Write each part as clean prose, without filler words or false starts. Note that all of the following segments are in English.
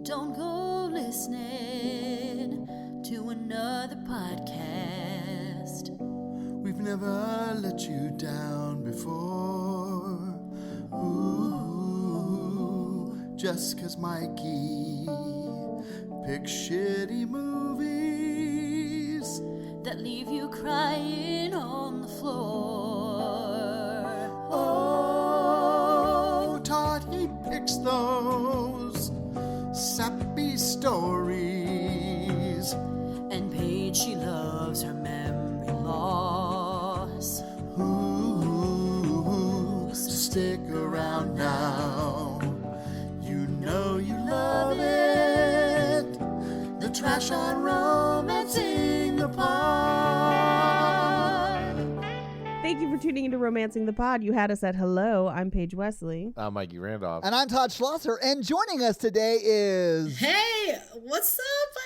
Don't go listening to another podcast. We've never let you down before. Ooh, just 'cause Mikey picks shitty movies that leave you crying on the floor. Oh, Todd, he picks those sappy stories. And Paige, she loves her memory loss. Ooh, so stick around now. You know you love it. The trash on Romancing the Pod. Thank you for tuning into Romancing the Pod. You had us at hello. I'm Paige Wesley. I'm Mikey Randolph. And I'm Todd Schlosser, and joining us today is... Hey, what's up? I'm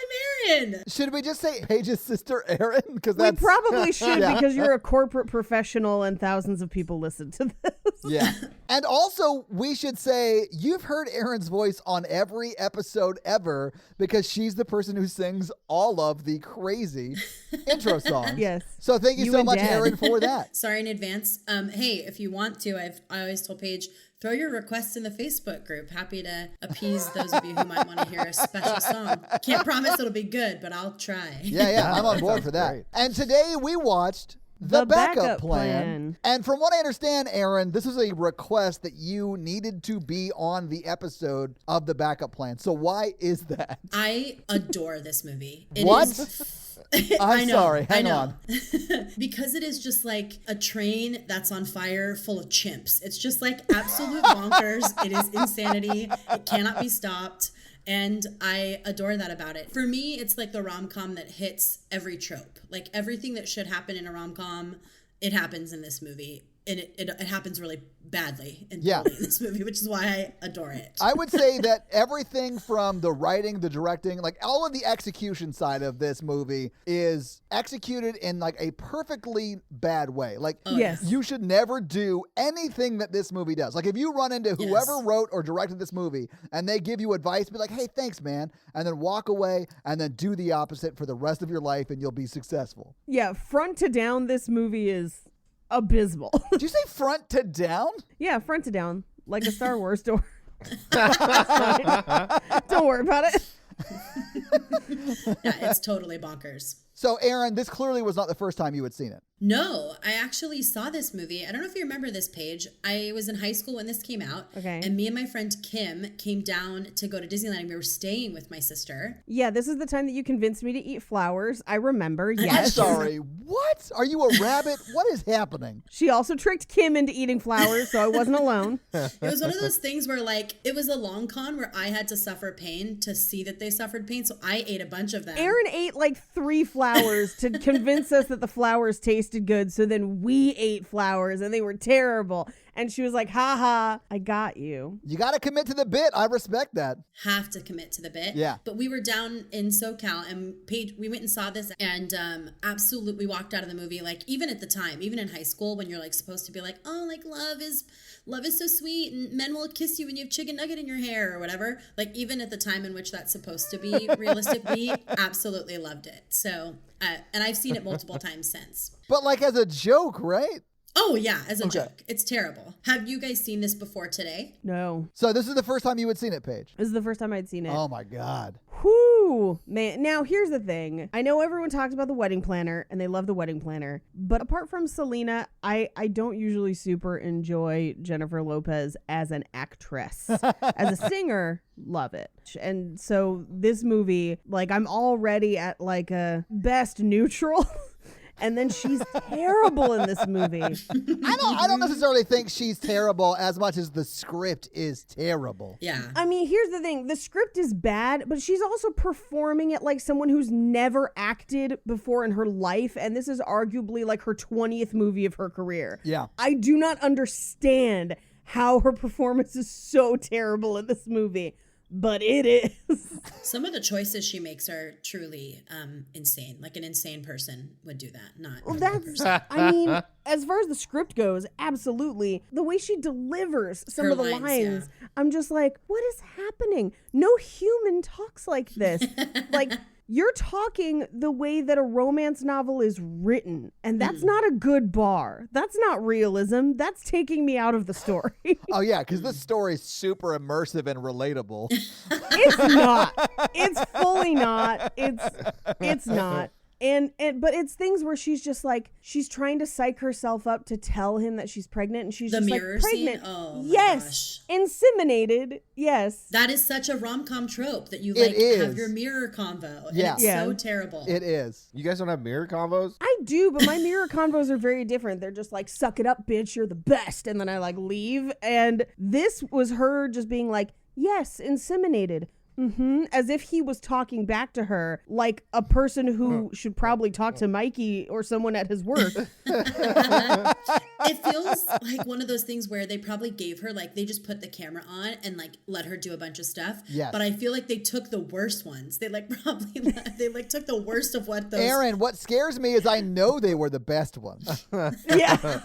Erin. Should we just say Paige's sister, Erin? Because We probably should Yeah. because you're a corporate professional and thousands of people listen to this. Yeah. And also, we should say you've heard Erin's voice on every episode ever because she's the person who sings all of the crazy intro songs. Yes. So thank you so and much, Dad. Erin, for that. Sorry in advance. Hey, if you want to, I always told Paige, throw your requests in the Facebook group. Happy to appease those of you who might want to hear a special song. Can't promise it'll be good, but I'll try. Yeah, I'm on board for that. great. And today we watched The Backup Plan. And from what I understand, Erin, this was a request that you needed to be on the episode of The Backup Plan. So why is that? I adore this movie. What? I I'm know, sorry. I Hang know. on. Because it is just like a train that's on fire full of chimps. It's just like absolute bonkers. It is insanity. It cannot be stopped. And I adore that about it. For me, it's like the rom-com that hits every trope. Like everything that should happen in a rom-com, it happens in this movie. And it happens really badly in this movie, which is why I adore it. I would say that everything from the writing, the directing, like all of the execution side of this movie is executed in like a perfectly bad way. Like Yes. you should never do anything that this movie does. Like if you run into whoever wrote or directed this movie and they give you advice, be like, hey, thanks, man. And then walk away and then do the opposite for the rest of your life and you'll be successful. Yeah, front to down, this movie is abysmal. Did you say front to down? Yeah, front to down, like a Star Wars door. Don't worry about it. Yeah, it's totally bonkers. So, Erin, this clearly was not the first time you had seen it. No, I actually saw this movie. I don't know if you remember this, Paige. I was in high school when this came out. Okay. And me and my friend Kim came down to go to Disneyland. We were staying with my sister. Yeah, this is the time that you convinced me to eat flowers. I remember, I'm yes. sorry. What? Are you a rabbit? What is happening? She also tricked Kim into eating flowers, so I wasn't alone. It was one of those things where, like, it was a long con where I had to suffer pain to see that they suffered pain. So I ate a bunch of them. Erin ate like 3 flowers to convince us that the flowers tasted good. So then we ate flowers and they were terrible. And she was like, ha, I got you. You got to commit to the bit. I respect that. Have to commit to the bit. Yeah. But we were down in SoCal and Paige, we went and saw this and absolutely walked out of the movie. Like even at the time, even in high school when you're like supposed to be like, oh, like love is so sweet and men will kiss you when you have chicken nugget in your hair or whatever. Like even at the time in which that's supposed to be realistic, we absolutely loved it. So, and I've seen it multiple times since. But like as a joke, right? Oh yeah, as a joke. It's terrible. Have you guys seen this before today? No. So this is the first time you had seen it, Paige. This is the first time I'd seen it. Oh my God. Whew, man. Now, here's the thing. I know everyone talks about The Wedding Planner, and they love The Wedding Planner. But apart from Selena, I don't usually super enjoy Jennifer Lopez as an actress. As a singer, love it. And so this movie, like, I'm already at, like, a best neutral. And then she's terrible in this movie. I don't necessarily think she's terrible as much as the script is terrible. Yeah. I mean, here's the thing. The script is bad, but she's also performing it like someone who's never acted before in her life. And this is arguably like her 20th movie of her career. Yeah. I do not understand how her performance is so terrible in this movie. but it is. Some of the choices she makes are truly insane. Like an insane person would do that. Not Well, that's, I mean, as far as the script goes, absolutely. The way she delivers some Her of the lines, lines, I'm just like, what is happening? No human talks like this. Like, you're talking the way that a romance novel is written, and that's not a good bar. That's not realism. That's taking me out of the story. Oh yeah, because this story is super immersive and relatable. It's not. It's fully not. It's not. And but it's things where she's just like, she's trying to psych herself up to tell him that she's pregnant, and she's The just mirror like, scene? pregnant. Oh, my yes. Inseminated. Yes. That is such a rom-com trope that you It like is. have your mirror convo. And Yeah. it's Yeah. so terrible. It is. You guys don't have mirror combos? I do, but my mirror convos are very different. They're just like, suck it up, bitch, you're the best. And then I like leave. And this was her just being like, yes, inseminated. As if he was talking back to her like a person who should probably talk to Mikey or someone at his work. It feels like one of those things where they probably gave her, like, they just put the camera on and like let her do a bunch of stuff. Yes. But I feel like they took the worst ones. They like probably they like took the worst of what those. Aaron, what scares me is I know they were the best ones. Yeah.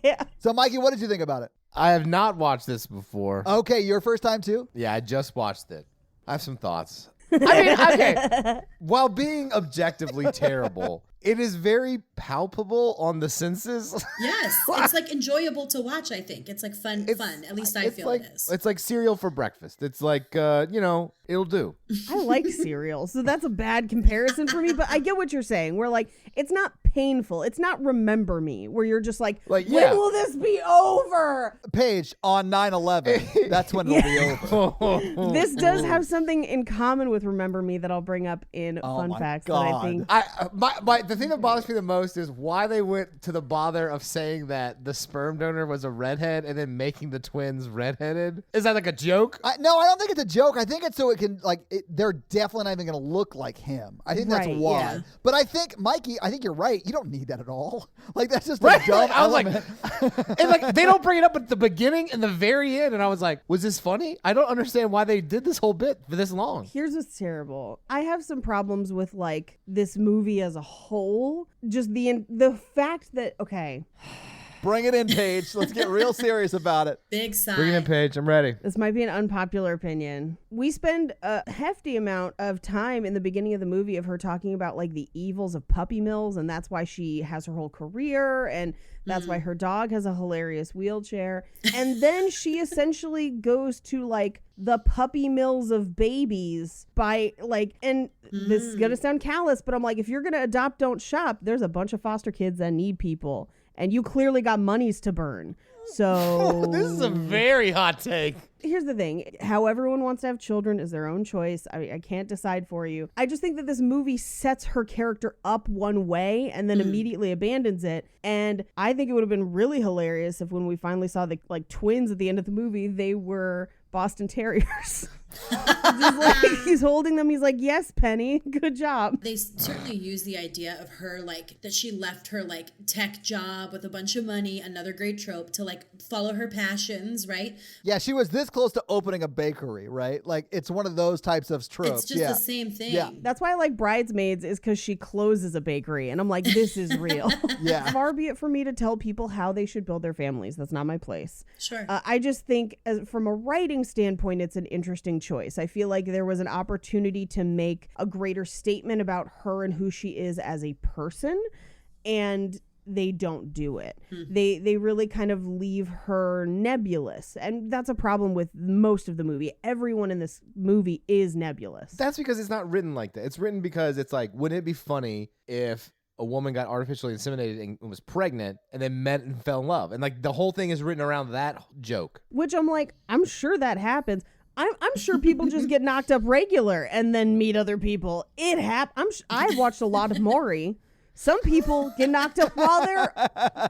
Yeah. So Mikey, what did you think about it? I have not watched this before. Okay, your first time too? Yeah, I just watched it. I have some thoughts. I mean, okay. While being objectively terrible, it is very palpable on the senses. Yes, it's like enjoyable to watch. I think it's like fun. At least I feel like, it is. It's like cereal for breakfast. It's like, it'll do. I like cereal, so that's a bad comparison for me, but I get what you're saying. We're like, it's not painful. It's not Remember Me, where you're just like Like, when yeah. will this be over? Paige, on 9/11, that's when it'll be over. This does have something in common with Remember Me that I'll bring up in Oh fun my facts God. that I think. The thing that bothers me the most is why they went to the bother of saying that the sperm donor was a redhead and then making the twins redheaded. Is that like a joke? No, I don't think it's a joke. I think it's so it can, like, they're definitely not even going to look like him. I think that's Right, why. yeah. But I think, Mikey, I think you're right. You don't need that at all. Like, that's just Right? a dumb I was element. and like they don't bring it up at the beginning and the very end, and I was like, was this funny? I don't understand why they did this whole bit for this long. Here's what's terrible. I have some problems with like this movie as a whole. Just the fact that, okay, Bring it in, Paige. Let's get real serious about it. Big sigh. Bring it in, Paige. I'm ready. this might be an unpopular opinion. We spend a hefty amount of time in the beginning of the movie of her talking about like the evils of puppy mills, and that's why she has her whole career, and that's why her dog has a hilarious wheelchair. And then she essentially goes to like the puppy mills of babies by like, and this is gonna sound callous, but I'm like, if you're gonna adopt, don't shop. There's a bunch of foster kids that need people, and you clearly got monies to burn. So This is a very hot take. here's the thing. How everyone wants to have children is their own choice. I can't decide for you. I just think that this movie sets her character up one way and then immediately abandons it. And I think it would have been really hilarious if when we finally saw the like twins at the end of the movie, they were Boston Terriers. Just like he's holding them. He's like, yes, Penny, good job. They certainly use the idea of her, like, that she left her, like, tech job with a bunch of money, another great trope, to, like, follow her passions, right? Yeah, she was this close to opening a bakery, right? Like, it's one of those types of tropes. It's just the same thing. Yeah. That's why I like Bridesmaids, is because she closes a bakery. And I'm like, this is real. Yeah. Far be it for me to tell people how they should build their families. That's not my place. Sure. I just think from a writing standpoint, it's an interesting choice. I feel like there was an opportunity to make a greater statement about her and who she is as a person, and they don't do it. They really kind of leave her nebulous, and that's a problem with most of the movie. Everyone in this movie is nebulous. That's because it's not written like that. It's written because it's like, wouldn't it be funny if a woman got artificially inseminated and was pregnant and then met and fell in love? And like the whole thing is written around that joke. Which I'm like, I'm sure that happens. I'm sure people just get knocked up regular and then meet other people. It happens. I've watched a lot of Maury. Some people get knocked up while they're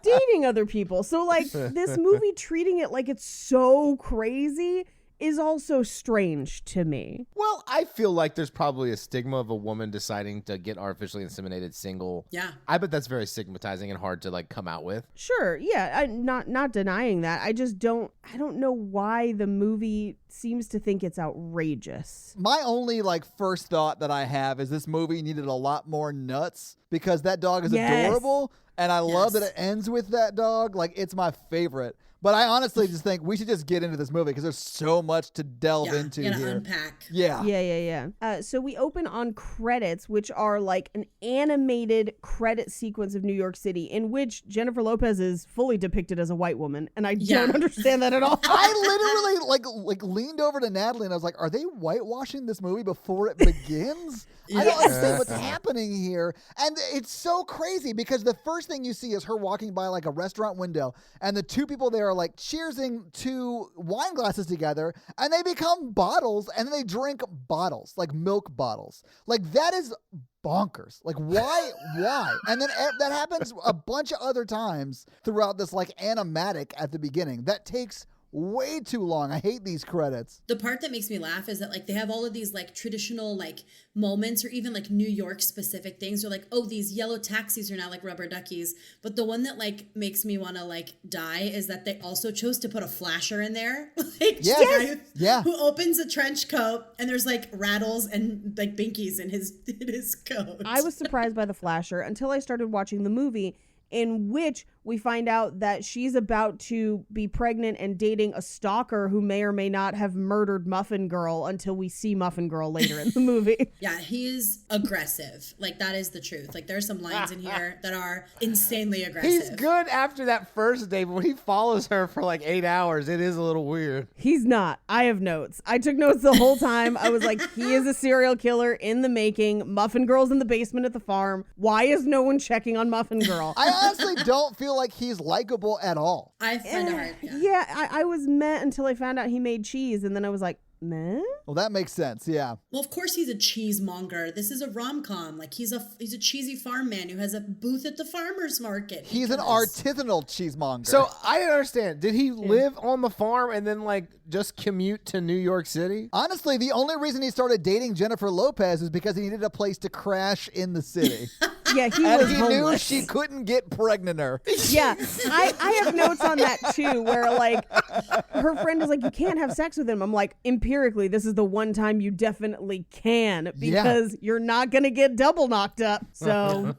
dating other people. So like this movie treating it like it's so crazy is also strange to me. Well, I feel like there's probably a stigma of a woman deciding to get artificially inseminated single. Yeah. I bet that's very stigmatizing and hard to like come out with. Sure, yeah, not denying that. I don't know why the movie seems to think it's outrageous. My only like first thought that I have is this movie needed a lot more nuts because that dog is Yes. adorable and I love that Yes. it ends with that dog. Like it's my favorite. But I honestly just think we should just get into this movie because there's so much to delve Yeah. into You gotta here. unpack. Yeah. Yeah. So we open on credits, which are like an animated credit sequence of New York City in which Jennifer Lopez is fully depicted as a white woman, and I Yeah. don't understand that at all. I literally like leaned over to Natalie and I was like, "Are they whitewashing this movie before it begins?" I don't understand what's happening here, and it's so crazy because the first thing you see is her walking by like a restaurant window, and the two people there are like cheersing two wine glasses together, and they become bottles, and then they drink bottles like milk bottles. Like that is bonkers. Like why? And then that happens a bunch of other times throughout this like animatic at the beginning. That takes way too long. I hate these credits. The part that makes me laugh is that like they have all of these like traditional like moments or even like New York specific things. They're like, oh, these yellow taxis are now like rubber duckies. But the one that like makes me want to like die is that they also chose to put a flasher in there. Like just Yes. a guy Yeah. who opens a trench coat and there's like rattles and like binkies in his coat. I was surprised by the flasher until I started watching the movie, in which we find out that she's about to be pregnant and dating a stalker who may or may not have murdered Muffin Girl until we see Muffin Girl later in the movie. Yeah, he's aggressive. Like that is the truth. Like there's some lines in here that are insanely aggressive. He's good after that first day, but when he follows her for like 8 hours, it is a little weird. He's not. I have notes. I took notes the whole time. I was like, he is a serial killer in the making. Muffin Girl's in the basement at the farm. Why is no one checking on Muffin Girl? I honestly don't feel like he's likable at all. I find it hard. Yeah. Yeah, I was meh until I found out he made cheese, and then I was like, meh? Well, that makes sense. Yeah. Well, of course he's a cheesemonger. This is a rom-com. Like he's a cheesy farm man who has a booth at the farmer's market. He's an artisanal cheesemonger. So I didn't understand. Did he live on the farm and then like just commute to New York City? honestly, the only reason he started dating Jennifer Lopez is because he needed a place to crash in the city. Yeah, he And was he homeless. knew she couldn't get pregnanter. Yeah, I have notes on that too, where like her friend is like, you can't have sex with him. I'm like, empirically, this is the one time you definitely can because you're not going to get double knocked up. So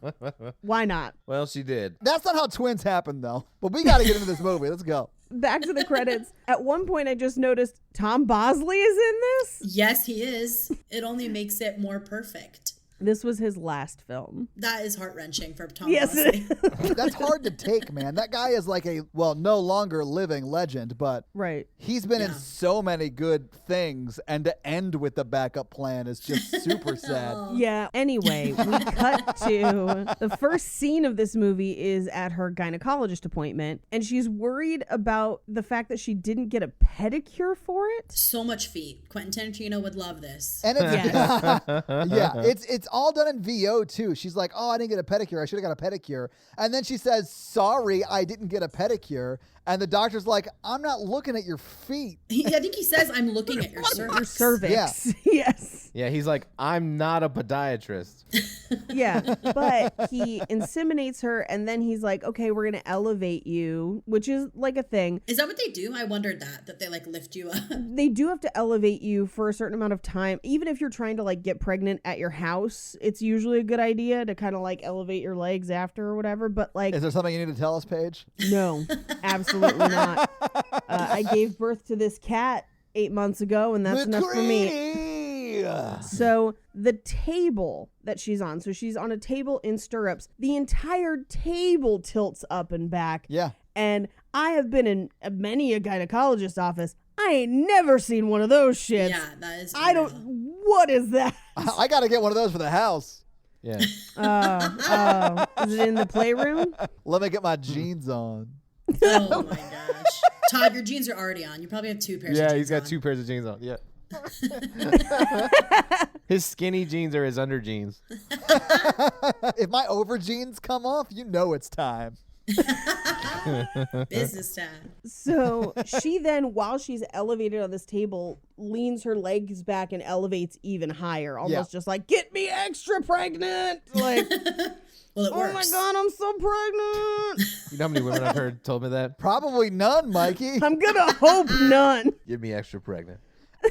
why not? Well, she did. That's not how twins happen, though. But we got to get into this movie. Let's go. Back to the credits. At one point, I just noticed Tom Bosley is in this. Yes, he is. It only makes it more perfect. This was his last film. That is heart-wrenching for Tom Yes, Bosley. That's hard to take, man. That guy is like no longer living legend, but Right. he's been in Yeah. so many good things, and to end with the backup plan is just super sad. Yeah. Anyway, we cut to the first scene of this movie is at her gynecologist appointment, and she's worried about the fact that she didn't get a pedicure for it. So much feet. Quentin Tarantino would love this. And it's Yes. yeah, it's all done in VO too. She's like, "Oh, I didn't get a pedicure. I should have got a pedicure." And then she says, "Sorry, I didn't get a pedicure." And the doctor's like, "I'm not looking at your feet." I think he says, I'm looking at your cervix. Her cervix. Yes. Yeah, he's like, I'm not a podiatrist. Yeah. But he inseminates her, and then he's like, okay, we're going to elevate you, which is like a thing. Is that what they do? I wondered that they like lift you up. They do have to elevate you for a certain amount of time. Even if you're trying to like get pregnant at your house, it's usually a good idea to kind of like elevate your legs after or whatever. But like, Is there something you need to tell us, Paige? no, absolutely not. I gave birth to this cat 8 months ago, and that's enough for me. McCready! So the table that she's on, so she's on a table in stirrups. The entire table tilts up and back. Yeah. And I have been in many a gynecologist's office. I ain't never seen one of those shits. Yeah, that is. I don't. What is that? I got to get one of those for the house. Yeah. Is it in the playroom? Let me get my jeans on. Oh my gosh. Todd, your jeans are already on. You probably have two pairs of Yeah, jeans he's got on. 2 pairs of jeans on. Yeah. His skinny jeans are his under jeans. If my over jeans come off, you know it's time. Business time. So she then, while she's elevated on this table, leans her legs back and elevates even higher, almost just like, get me extra pregnant. Like, Well, it oh works. my God, I'm so pregnant. You know how many women I've heard told me that? Probably none, Mikey. I'm gonna hope none. Get me extra pregnant.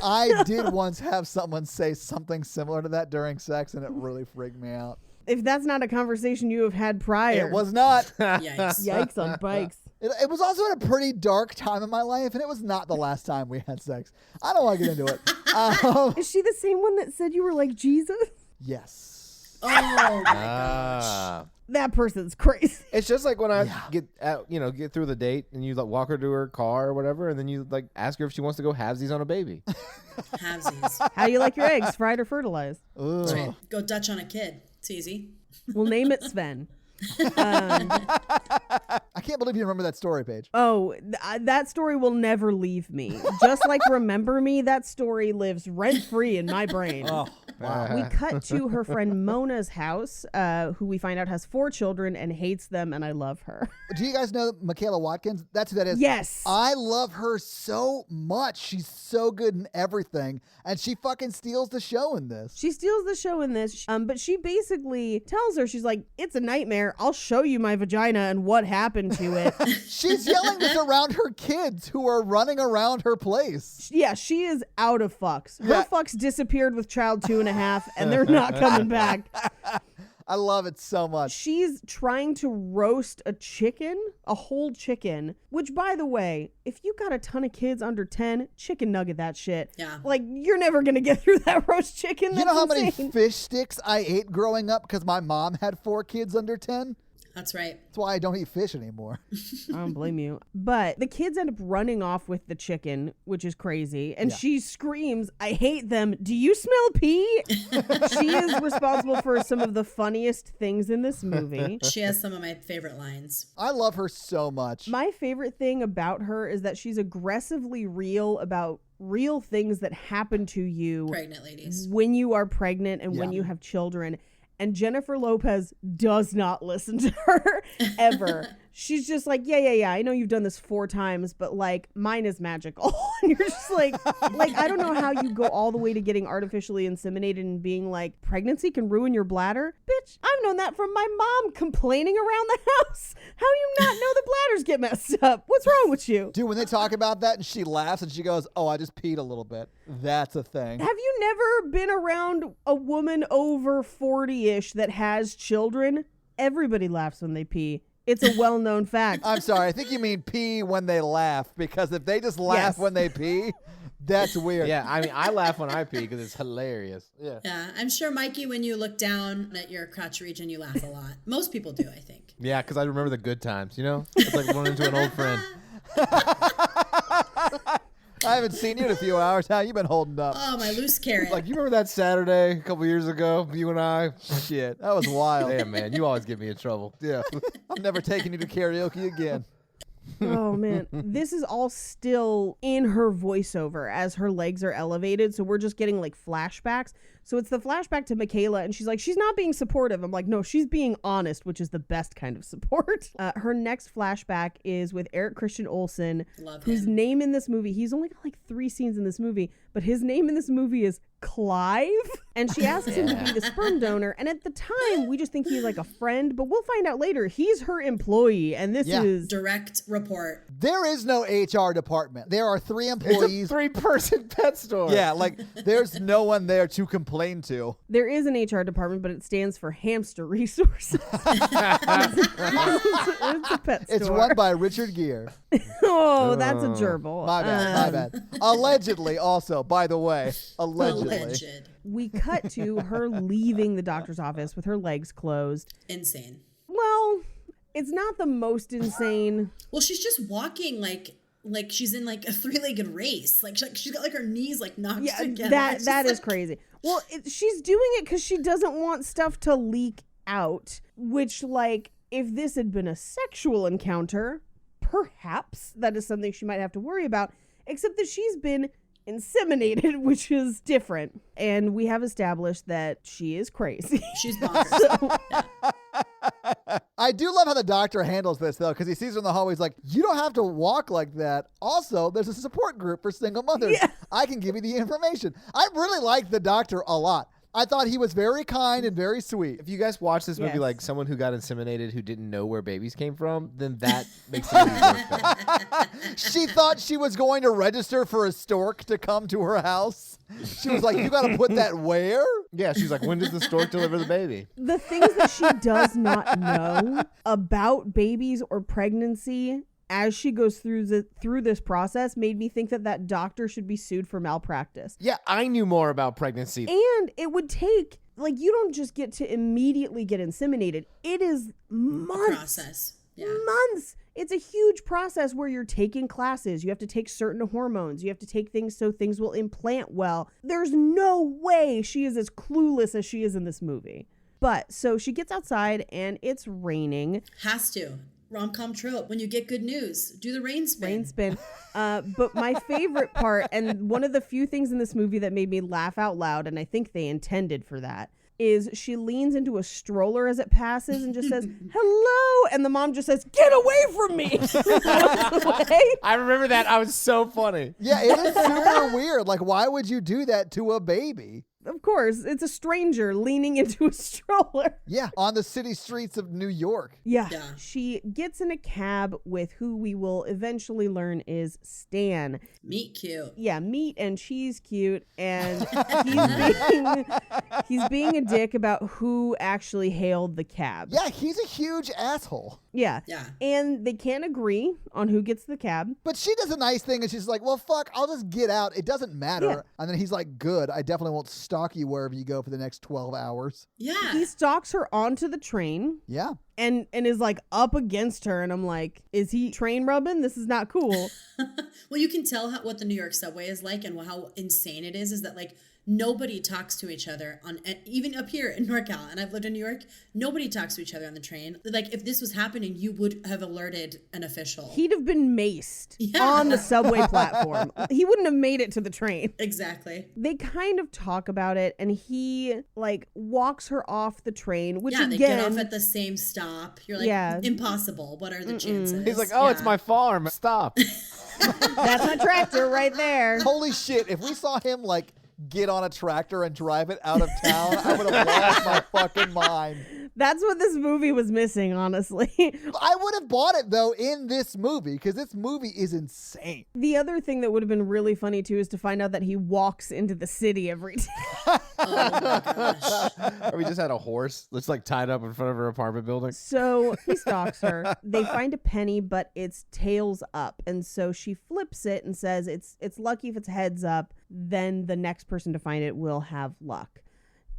I did once have someone say something similar to that during sex, and it really freaked me out. If that's not a conversation you have had prior. It was not. Yikes. Yikes on bikes. It was also at a pretty dark time in my life, and it was not the last time we had sex. I don't want to get into it. Is she the same one that said you were like Jesus? Yes. Oh my gosh. Ah. That person's crazy. It's just like when I get through the date and you like walk her to her car or whatever, and then you like ask her if she wants to go halvesies on a baby. Halvesies. How do you like your eggs, fried or fertilized? That's right. Go Dutch on a kid. It's easy. We'll name it Sven. I can't believe you remember that story, Paige. Oh, that story will never leave me. Just like Remember Me, that story lives rent-free in my brain. Oh, wow. We cut to her friend Mona's house, who we find out has 4 children and hates them, and I love her. Do you guys know Michaela Watkins? That's who that is. Yes. I love her so much. She's so good in everything, and she fucking steals the show in this. She steals the show in this, but she basically tells her, she's like, it's a nightmare. I'll show you my vagina and what happened to it. She's yelling this around her kids who are running around her place. Yeah, she is out of fucks. Her Yeah. fucks disappeared with child 2.5, and they're not coming back. I love it so much. She's trying to roast a chicken, a whole chicken, which, by the way, if you got a ton of kids under 10, chicken nugget that shit. Yeah. Like, you're never going to get through that roast chicken. You know how many insane. fish sticks I ate growing up because my mom had 4 kids under 10? That's right. That's why I don't eat fish anymore. I don't blame you. But the kids end up running off with the chicken, which is crazy. And she screams, I hate them. Do you smell pee? She is responsible for some of the funniest things in this movie. She has some of my favorite lines. I love her so much. My favorite thing about her is that she's aggressively real about real things that happen to you Pregnant ladies. when you are pregnant and when Yeah. you have children. And Jennifer Lopez does not listen to her ever. She's just like, yeah. I know you've done this 4 times, but like mine is magical. And you're just like I don't know how you go all the way to getting artificially inseminated and being like, pregnancy can ruin your bladder. Bitch, I've known that from my mom complaining around the house. How do you not know the bladders get messed up? What's wrong with you? Dude, when they talk about that and she laughs and she goes, oh, I just peed a little bit. That's a thing. Have you never been around a woman over 40-ish that has children? Everybody laughs when they pee. It's a well-known fact. I'm sorry. I think you mean pee when they laugh, because if they just laugh Yes. when they pee, that's weird. Yeah, I mean, I laugh when I pee because it's hilarious. Yeah. Yeah, I'm sure, Mikey, when you look down at your crotch region, you laugh a lot. Most people do, I think. Yeah, because I remember the good times, you know? It's like running into an old friend. I haven't seen you in a few hours. How you been holding up? Oh, my loose carrot. Like, you remember that Saturday a couple years ago, you and I? Shit, that was wild. Damn, man, you always get me in trouble. Yeah. I'm never taking you to karaoke again. Oh man, this is all still in her voiceover as her legs are elevated, so we're just getting like flashbacks. So it's the flashback to Michaela, and she's like, she's not being supportive. I'm like, no, she's being honest, which is the best kind of support. Her next flashback is with Eric Christian Olsen, Love whose him. name in this movie, he's only got like 3 scenes in this movie, but his name in this movie is Clive. And she asks him to be the sperm donor, and at the time, we just think he's like a friend, but we'll find out later, he's her employee, and this Yeah. is... Direct report. There is no HR department. There are 3 It's a employees. 3-person pet store. Yeah, like there's no one there to complain to. There is an HR department, but it stands for Hamster Resources. it's a pet store. It's run by Richard Gere. Oh, that's a gerbil. My bad. Allegedly, also, by the way. Allegedly. Alleged. We cut to her leaving the doctor's office with her legs closed. Insane. Well, it's not the most insane. Well, she's just walking like she's in like a 3-legged race. Like she's got like her knees like knocked Yeah, together. that It's that just is like- crazy. Well, she's doing it because she doesn't want stuff to leak out, which, like, if this had been a sexual encounter, perhaps that is something she might have to worry about, except that she's been inseminated, which is different. And we have established that she is crazy. She's bonkers. I do love how the doctor handles this, though, because he sees her in the hallway. He's like, you don't have to walk like that. Also, there's a support group for single mothers. Yeah. I can give you the information. I really liked the doctor a lot. I thought he was very kind and very sweet. If you guys watch this movie Yes. like someone who got inseminated who didn't know where babies came from, then that makes the movie work better. She thought she was going to register for a stork to come to her house. She was like, you got to put that where? Yeah, she's like, when does the stork deliver the baby? The things that she does not know about babies or pregnancy as she goes through this process made me think that doctor should be sued for malpractice. Yeah, I knew more about pregnancy. And it would take, like, you don't just get to immediately get inseminated. It is months. Process. Yeah. Months. It's a huge process where you're taking classes. You have to take certain hormones. You have to take things so things will implant well. There's no way she is as clueless as she is in this movie. But so she gets outside and it's raining. Has to. Rom-com trope. When you get good news, do the rain spin. Rain spin. But my favorite part, and one of the few things in this movie that made me laugh out loud, and I think they intended for that, is she leans into a stroller as it passes and just says, hello. And the mom just says, get away from me. I remember that. I was so funny. Yeah, it is super weird. Like, why would you do that to a baby? Of course, it's a stranger leaning into a stroller. Yeah, on the city streets of New York. Yeah. Yeah. She gets in a cab with who we will eventually learn is Stan. Meet cute. Yeah, meat and cheese cute, and he's being a dick about who actually hailed the cab. Yeah, he's a huge asshole. Yeah. Yeah. And they can't agree on who gets the cab. But she does a nice thing and she's like, well, fuck, I'll just get out. It doesn't matter. Yeah. And then he's like, good, I definitely won't stalk you wherever you go for the next 12 hours. Yeah. He stalks her onto the train Yeah. and is like up against her, and I'm like, is he train rubbing? This is not cool. Well, you can tell what the New York subway is like and how insane it is that like nobody talks to each other on, even up here in NorCal, and I've lived in New York, nobody talks to each other on the train. Like if this was happening, you would have alerted an official. He'd have been maced Yeah. on the subway platform. He wouldn't have made it to the train. Exactly. They kind of talk about it, and he like walks her off the train, which Yeah, again, they get off at the same stop. You're like, Yeah. impossible. What are the chances? He's like, oh, it's Yeah. my farm. Stop. that's my tractor right there. Holy shit, if we saw him like get on a tractor and drive it out of town, I would have lost my fucking mind. That's what this movie was missing, honestly. I would have bought it though in this movie because this movie is insane. The other thing that would have been really funny too is to find out that he walks into the city every day. Oh my gosh. Or we just had a horse that's like tied up in front of her apartment building. So he stalks her. They find a penny, but it's tails up. And so she flips it and says it's lucky if it's heads up, then the next person to find it will have luck.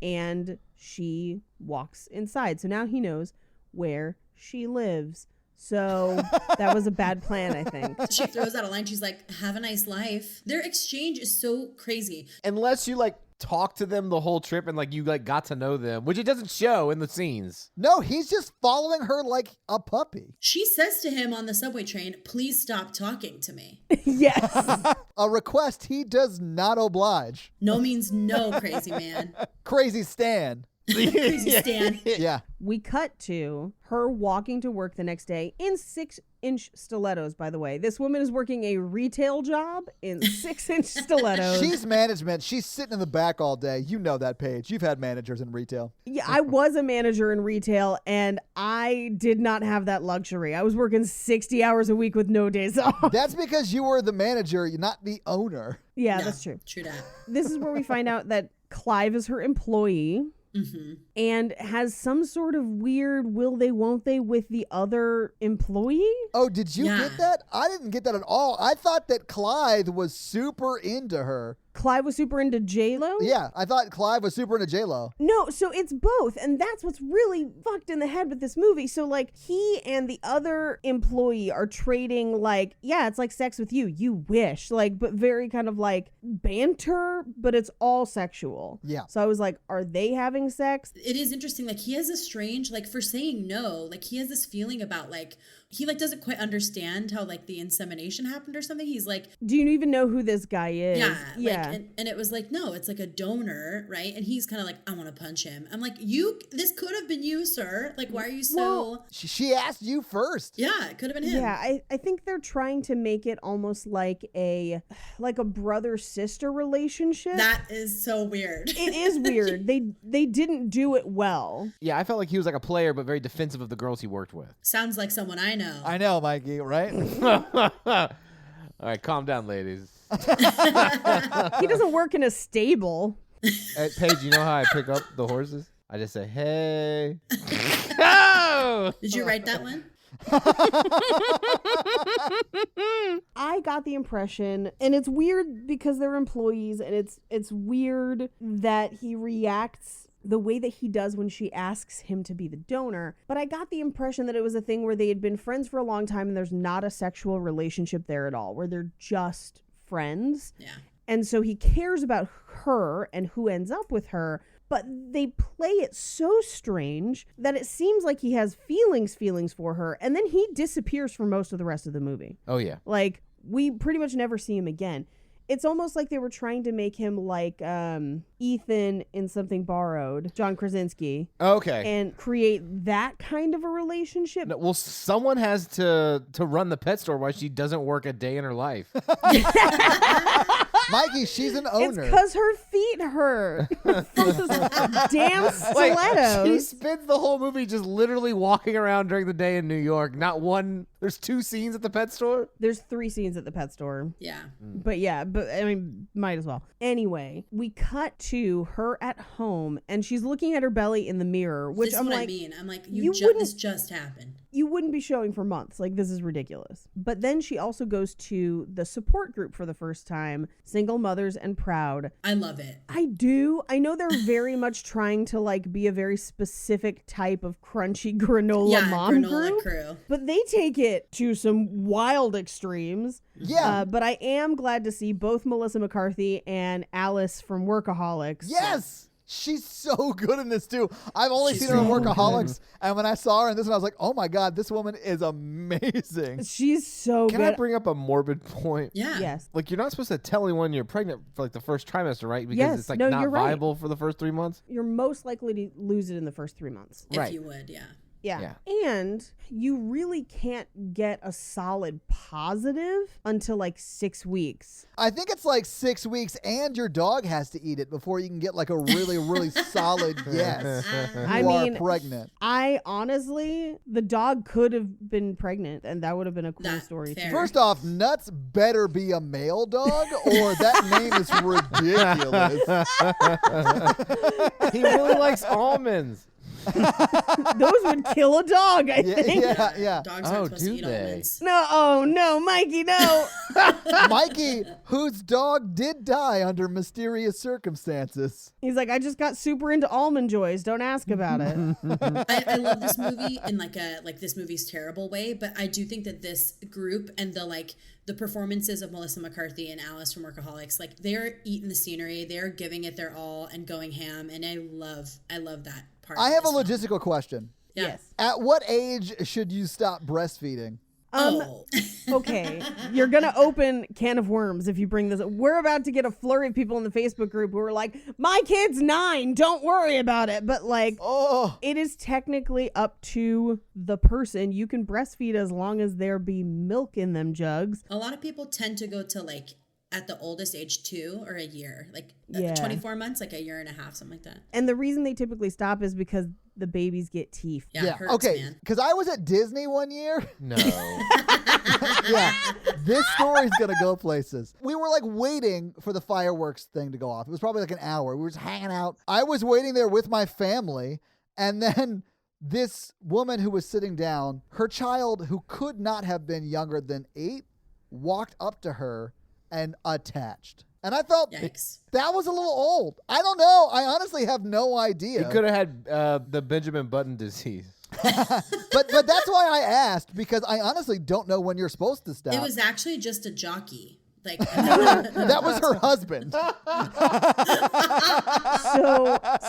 And she walks inside. So now he knows where she lives. So that was a bad plan, I think. She throws out a line. She's like, have a nice life. Their exchange is so crazy. Unless you like talk to them the whole trip and like you like got to know them, which it doesn't show in the scenes. No, he's just following her like a puppy. She says to him on the subway train, please stop talking to me. Yes. A request he does not oblige. No means no, crazy man. Crazy Stan. Crazy Stan. Yeah. We cut to her walking to work the next day in 6-inch stilettos, by the way. This woman is working a retail job in 6-inch stilettos. She's management. She's sitting in the back all day. You know that, Paige. You've had managers in retail. Yeah, I was a manager in retail, and I did not have that luxury. I was working 60 hours a week with no days off. That's because you were the manager, not the owner. Yeah, No, that's true. True that. This is where we find out that Clive is her employee. Mm-hmm. And has some sort of weird will they won't they with the other employee. Oh, did you Yeah. get that? I didn't get that at all. I thought that Clyde was super into her. Clive was super into J-Lo? Yeah, I thought Clive was super into J-Lo. No, so it's both, and that's what's really fucked in the head with this movie. So like he and the other employee are trading like, yeah, it's like sex with you. You wish. Like, but very kind of like banter, but it's all sexual. Yeah. So I was like, are they having sex? It is interesting. Like he has a strange, like for saying no, like he has this feeling about like he like doesn't quite understand how like the insemination happened or something. He's like, Do you even know who this guy is? yeah. Like, and it was like, no, it's like a donor, right? And he's kind of like, I want to punch him. I'm like, this could have been you, sir. Like, why are you so? Well, She asked you first. Yeah, it could have been him. Yeah, I think they're trying to make it almost like a brother-sister relationship. That is so weird. It is weird. They didn't do it well. Yeah, I felt like he was like a player, but very defensive of the girls he worked with. Sounds like someone I know. I know, Mikey, right? All right, calm down, ladies. He doesn't work in a stable. Hey, Paige, you know how I pick up the horses? I just say, hey. Oh! Did you write that one? I got the impression, and it's weird because they're employees, and it's weird that he reacts the way that he does when she asks him to be the donor. But I got the impression that it was a thing where they had been friends for a long time and there's not a sexual relationship there at all, where they're just friends. Yeah. And so he cares about her and who ends up with her, but they play it so strange that it seems like he has feelings for her, and then he disappears for most of the rest of the movie. Oh, yeah. Like, we pretty much never see him again. It's almost like they were trying to make him like Ethan in Something Borrowed, John Krasinski, Okay. and create that kind of a relationship. No, well, someone has to run the pet store while she doesn't work a day in her life. Mikey, she's an It's owner. because her feet hurt. Those damn Like, stilettos. she spends the whole movie just literally walking around during the day in New York. Not one. There's 2 scenes at the pet store. There's 3 scenes at the pet store. Yeah. But yeah, I mean, might as well. Anyway, we cut to her at home and she's looking at her belly in the mirror, which This is I'm what like, I mean. I'm like, you this just happened. you wouldn't be showing for months. Like, this is ridiculous. But then she also goes to the support group for the first time, Single Mothers and Proud. I love it. I do. I know they're very much trying to like be a very specific type of crunchy granola mom granola group. crew. But they take it to some wild extremes. Yeah. But I am glad to see both Melissa McCarthy and Alice from Workaholics. Yes. She's so good in this too. I've only She's seen her in so Workaholics, and when I saw her in this one, I was like, "Oh my god, this woman is amazing." She's so Can good. I bring up a morbid point? Yeah. Yes. Like, you're not supposed to tell anyone you're pregnant for like the first trimester, right? Because Yes. it's like No, not you're right. viable for the first 3 months. You're most likely to lose it in the first 3 months. If Right. you would, yeah. Yeah. And you really can't get a solid positive until like 6 weeks. I think it's like 6 weeks, and your dog has to eat it before you can get like a really, really solid yes. I You are mean, pregnant. I honestly, the dog could have been pregnant, and that would have been a cool That- story. fair. too. First off, Nuts better be a male dog, or that name is ridiculous. He really likes almonds. Those would kill a dog, I Yeah, think. yeah. Dogs Oh, aren't supposed to do eat they? almonds. No, oh no, Mikey, no. Mikey, whose dog did die under mysterious circumstances. He's like, I just got super into almond joys. Don't ask about it. I love this movie in like this movie's terrible way, but I do think that this group and the performances of Melissa McCarthy and Alice from Workaholics, like they're eating the scenery, they're giving it their all and going ham, and I love that part. I of have a this film. logistical question. Yeah. Yes. At what age should you stop breastfeeding? Oh, Okay, you're gonna open can of worms if you bring this. We're about to get a flurry of people in the Facebook group who are like, "My kid's 9. Don't worry about it." But like, Oh, it is technically up to the person. You can breastfeed as long as there be milk in them jugs. a lot of people tend to go to like at the oldest age 2 or a year, like Yeah. 24 months, like a year and a half, something like that. And the reason they typically stop is because the babies get teeth. Yeah, it hurts, okay. man. Because I was at Disney one year. No. Yeah, this story's gonna go places. We were like waiting for the fireworks thing to go off. It was probably like an hour. We were just hanging out. I was waiting there with my family, and then this woman who was sitting down, her child, who could not have been younger than 8, walked up to her and attached. And I felt Yikes. that was a little old. I don't know. I honestly have no He idea. could have had the Benjamin Button disease. But that's why I asked, because I honestly don't know when you're supposed to stop. It was actually just a jockey. Like That was her husband.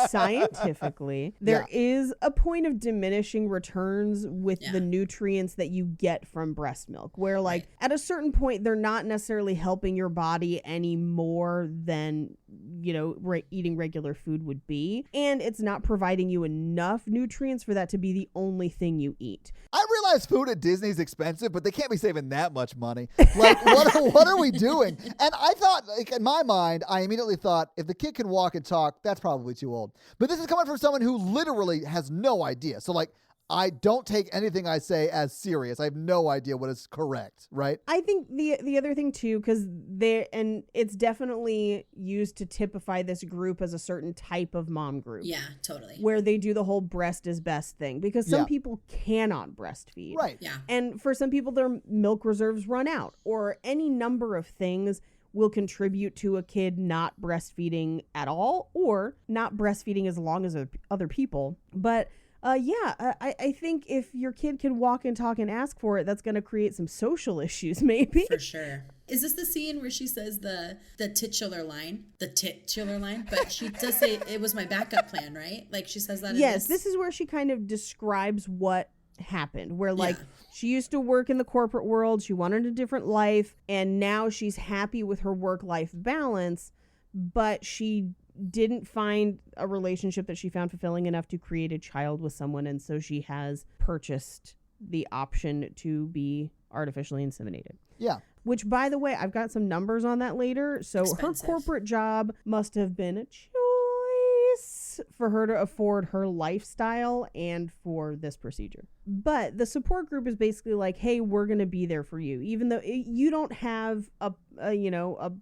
scientifically, there is a point of diminishing returns with the nutrients that you get from breast milk, where like at a certain point, they're not necessarily helping your body any more than, you know, eating regular food would be. And it's not providing you enough nutrients for that to be the only thing you eat. I realize food at Disney is expensive, but they can't be saving that much money. Like, what are we doing? And I thought, like, in my mind, I immediately thought, if the kid can walk and talk, that's probably too old. But this is coming from someone who literally has no idea. So, like, I don't take anything I say as serious. I have no idea what is correct, right? I think the other thing too, because it's definitely used to typify this group as a certain type of mom group. Yeah, totally. Where they do the whole breast is best thing, because some people cannot breastfeed. Right. Yeah. And for some people, their milk reserves run out, or any number of things will contribute to a kid not breastfeeding at all, or not breastfeeding as long as other people. But I think if your kid can walk and talk and ask for it, that's going to create some social issues, maybe. For sure. Is this the scene where she says the titular line? The titular line? But she does say, it was my backup plan, right? Like she says that Yes, this is where she kind of describes what happened, where like she used to work in the corporate world, she wanted a different life, and now she's happy with her work-life balance, but she didn't find a relationship that she found fulfilling enough to create a child with someone, and so she has purchased the option to be artificially inseminated. Yeah. Which, by the way, I've got some numbers on that later. So Expensive. her corporate job must have been a choice for her to afford her lifestyle and for this procedure. But the support group is basically like, hey, we're going to be there for you. Even though you don't have a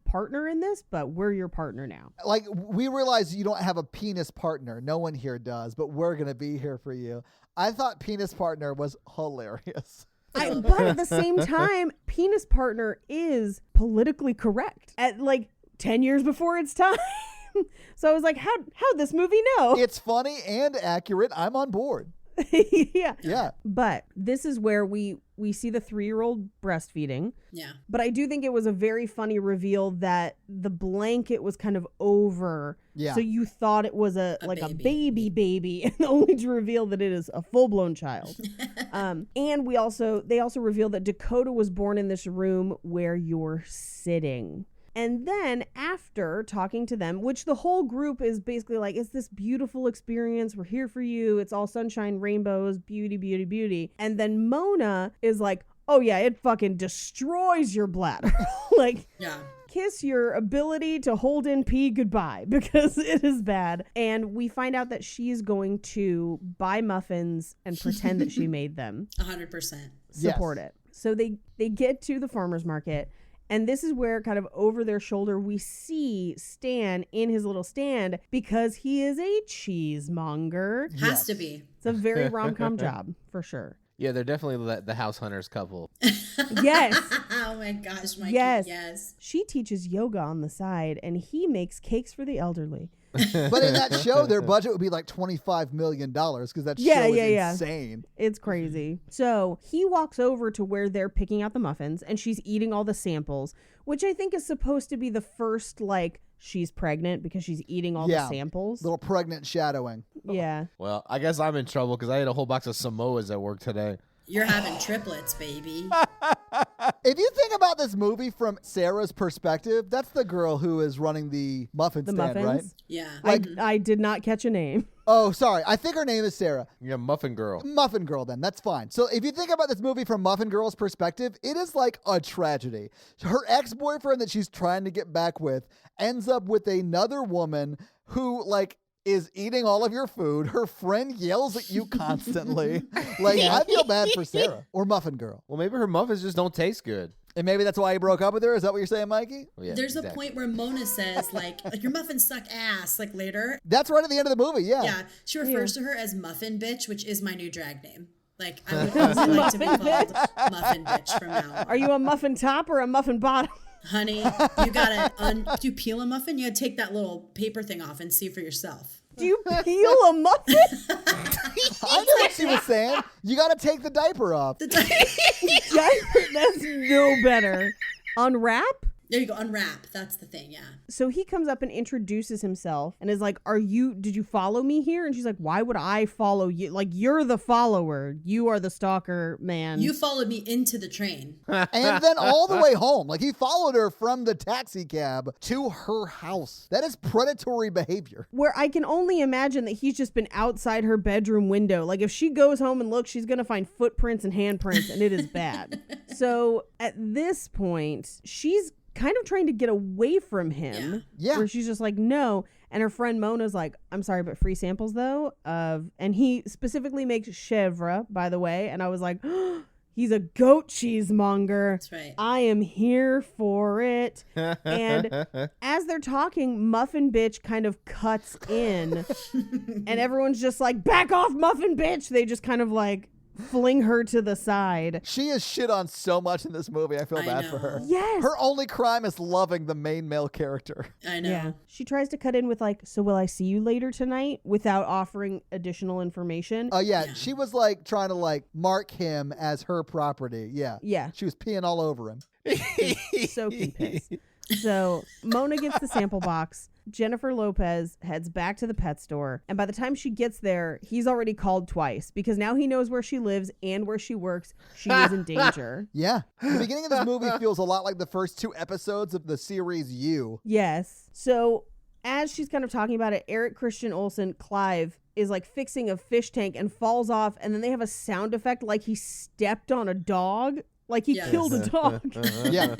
partner in this, but we're your partner now. Like, we realize you don't have a penis partner. No one here does, but we're going to be here for you. I thought penis partner was hilarious. But at the same time, penis partner is politically correct at like 10 years before its time. So I was like, how'd this movie know? It's funny and accurate. I'm on board. Yeah. But this is where we see the 3-year-old breastfeeding. Yeah. But I do think it was a very funny reveal that the blanket was kind of over. Yeah. So you thought it was a baby, and only to reveal that it is a full-blown child. And they also revealed that Dakota was born in this room where you're sitting. And then after talking to them, which the whole group is basically like, it's this beautiful experience. We're here for you. It's all sunshine, rainbows, beauty, beauty, beauty. And then Mona is like, oh yeah, it fucking destroys your bladder. Like, kiss your ability to hold in pee goodbye, because it is bad. And we find out that she's going to buy muffins and pretend that she made them. 100%. Support it. So they get to the farmer's market. And this is where kind of over their shoulder, we see Stan in his little stand, because he is a cheesemonger. Has to be. It's a very rom-com job, for sure. Yeah, they're definitely the house hunters couple. Yes. Oh my gosh, Mikey. Yes. She teaches yoga on the side, and he makes cakes for the elderly. But in that show, their budget would be like $25 million, because that show is insane. It's crazy. So he walks over to where they're picking out the muffins, and she's eating all the samples, which I think is supposed to be the first, like, she's pregnant because she's eating all the samples. Little pregnant shadowing. Yeah. Well, I guess I'm in trouble because I ate a whole box of Samoas at work today. You're having triplets, baby. If you think about this movie from Sarah's perspective, that's the girl who is running the muffin stand, muffins? right? Yeah. I did not catch a name. Oh, sorry. I think her name is Sarah. Yeah, Muffin Girl. Muffin Girl, then. That's fine. So if you think about this movie from Muffin Girl's perspective, it is like a tragedy. Her ex-boyfriend that she's trying to get back with ends up with another woman who, like, is eating all of your food. Her friend yells at you constantly. I feel bad for Sarah or Muffin Girl. Well, maybe her muffins just don't taste good. And maybe that's why he broke up with her. Is that what you're saying, Mikey? Well, yeah, There's a point where Mona says, like, your muffins suck ass, like later. That's right at the end of the movie, yeah. Yeah. She refers to her as Muffin Bitch, which is my new drag name. Like, I would also like to be called Muffin Bitch from now on. Are you a muffin top or a muffin bottom? Honey, you gotta, do you peel a muffin? You gotta take that little paper thing off and see for yourself. Do you peel a muffin? I know what she was saying. You got to take the diaper off. That's no better. Unwrap? There you go. Unwrap. That's the thing. Yeah. So he comes up and introduces himself and is like, did you follow me here? And she's like, why would I follow you? Like, you're the follower. You are the stalker, man. You followed me into the train. And then all the way home. Like, he followed her from the taxi cab to her house. That is predatory behavior. Where I can only imagine that he's just been outside her bedroom window. Like, if she goes home and looks, she's going to find footprints and handprints, and it is bad. So at this point, she's kind of trying to get away from him. Yeah. Where she's just like, no. And her friend Mona's like, I'm sorry, but free samples though. And he specifically makes chèvre, by the way. And I was like, he's a goat cheesemonger. That's right. I am here for it. And as they're talking, Muffin Bitch kind of cuts in. And everyone's just like, back off, Muffin Bitch. They just kind of like fling her to the side. She is shit on so much in this movie. I feel bad for her. Yes. Her only crime is loving the main male character. I know. Yeah. She tries to cut in with like, so will I see you later tonight, without offering additional information. Oh, yeah. She was like trying to like mark him as her property. Yeah. Yeah. She was peeing all over him. Soaking piss. So Mona gets the sample box. Jennifer Lopez heads back to the pet store. And by the time she gets there, he's already called twice because now he knows where she lives and where she works. She is in danger. Yeah. The beginning of this movie feels a lot like the first 2 episodes of the series You. Yes. So as she's kind of talking about it, Eric Christian Olsen, Clive, is like fixing a fish tank and falls off. And then they have a sound effect like he stepped on a dog. Like he killed a dog. Yeah.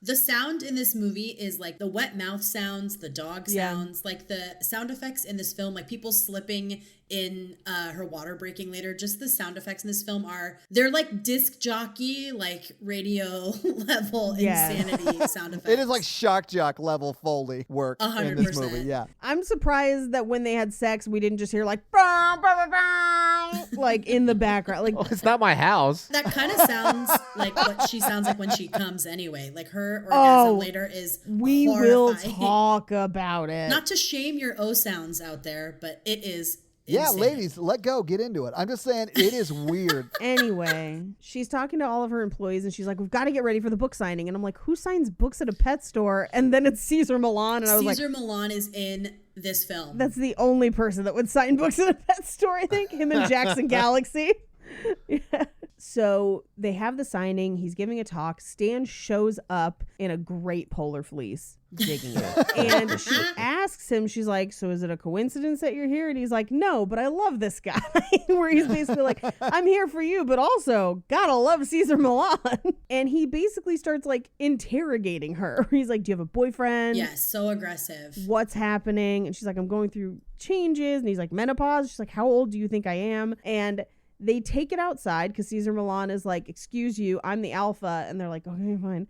The sound in this movie is like the wet mouth sounds, the dog Yeah. sounds, like the sound effects in this film, like people slipping in her water breaking later. Just the sound effects in this film they're like disc jockey, like radio level insanity sound effects. It is like shock jock level Foley work in this 100%. movie. Yeah. I'm surprised that when they had sex, we didn't just hear like, "Bah, bah, bah, bah," like in the background. Like, It's not my house. That kind of sounds like what she sounds like when she comes anyway. Like her orgasm later is we horrifying. will talk about it. Not to shame your O sounds out there, but it is Yeah, insane. ladies, let go. Get into it. I'm just saying it is weird. Anyway, she's talking to all of her employees and she's like, we've got to get ready for the book signing. And I'm like, who signs books at a pet store? And then it's Cesar Millan. And I was like, Cesar Millan is in this film. that's the only person that would sign books at a pet store, I think. Him and Jackson Galaxy. Yeah. So they have the signing. He's giving a talk. Stan shows up in a great polar fleece, digging it. And she asks him, she's like, so is it a coincidence that you're here? And he's like, no, but I love this guy. Where he's basically like, I'm here for you, but also gotta love Cesar Millan. And he basically starts like interrogating her. He's like, do you have a boyfriend? Yes, so aggressive. What's happening? And she's like, I'm going through changes. And he's like, menopause. She's like, how old do you think I am? And they take it outside because Cesar Millan is like, excuse you, I'm the alpha. And they're like, okay, fine.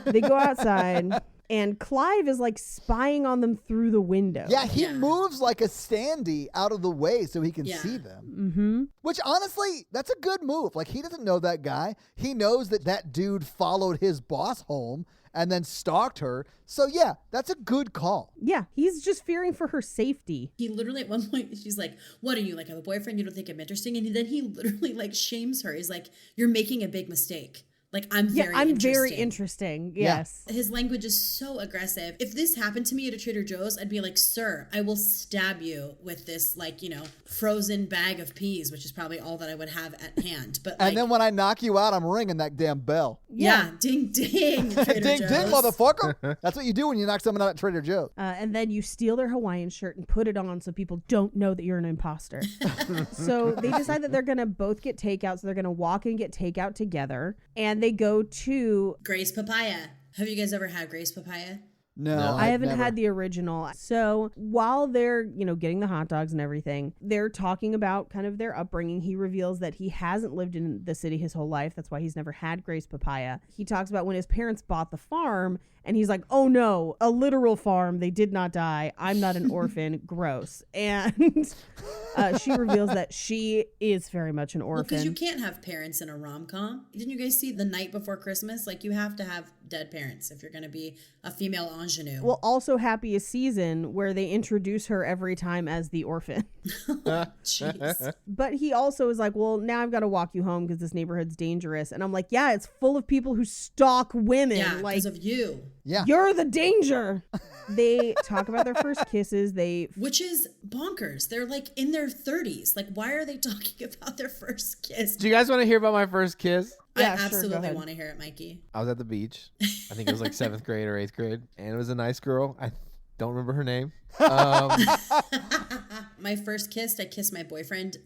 They go outside and Clive is like spying on them through the window. Yeah, he moves like a standee out of the way so he can Yeah. see them. Mm-hmm. Which honestly, that's a good move. Like, he doesn't know that guy. He knows that that dude followed his boss home and then stalked her. So yeah, that's a good call. Yeah, he's just fearing for her safety. He literally at one point, she's like, what are you, like, have a boyfriend? You don't think I'm interesting? And then he literally like shames her. He's like, you're making a big mistake. Like, I'm very interesting. Yes. His language is so aggressive. If this happened to me at a Trader Joe's, I'd be like, sir, I will stab you with this, like, you know, frozen bag of peas, which is probably all that I would have at hand. But like, And then when I knock you out, I'm ringing that damn bell. yeah, ding, ding, Trader Ding, Joe's. ding, motherfucker. That's what you do when you knock someone out at Trader Joe's. And then you steal their Hawaiian shirt and put it on so people don't know that you're an imposter. So they decide that they're going to both get takeout. So they're going to walk and get takeout together. And they go to... Grace Papaya. Have you guys ever had Grace Papaya? No, I haven't never. had the original. So while they're, you know, getting the hot dogs and everything, they're talking about kind of their upbringing. He reveals that he hasn't lived in the city his whole life. That's why he's never had Grace Papaya. He talks about when his parents bought the farm and he's like, oh no, a literal farm. They did not die. I'm not an orphan. Gross. And She reveals that she is very much an Well, because you orphan. can't have parents in a rom-com. Didn't you guys see The Night Before Christmas? Like, you have to have dead parents if you're going to be a female ingenue. Well, also Happiest Season, where they introduce her every time as the orphan. Jeez. But he also is like, well, now I've got to walk you home because this neighborhood's dangerous. And I'm like, yeah, it's full of people who stalk women. Yeah, like, because of you. Yeah. you're the danger. They talk about their first kisses. Which is bonkers. They're like in their 30s. Like, why are they talking about their first kiss? Do you guys want to hear about my first kiss? Yeah, I sure, go absolutely ahead. want to hear it, Mikey. I was at the beach. I think it was like 7th grade or 8th grade. And it was a nice girl. I don't remember her name. My first kiss, I kissed my boyfriend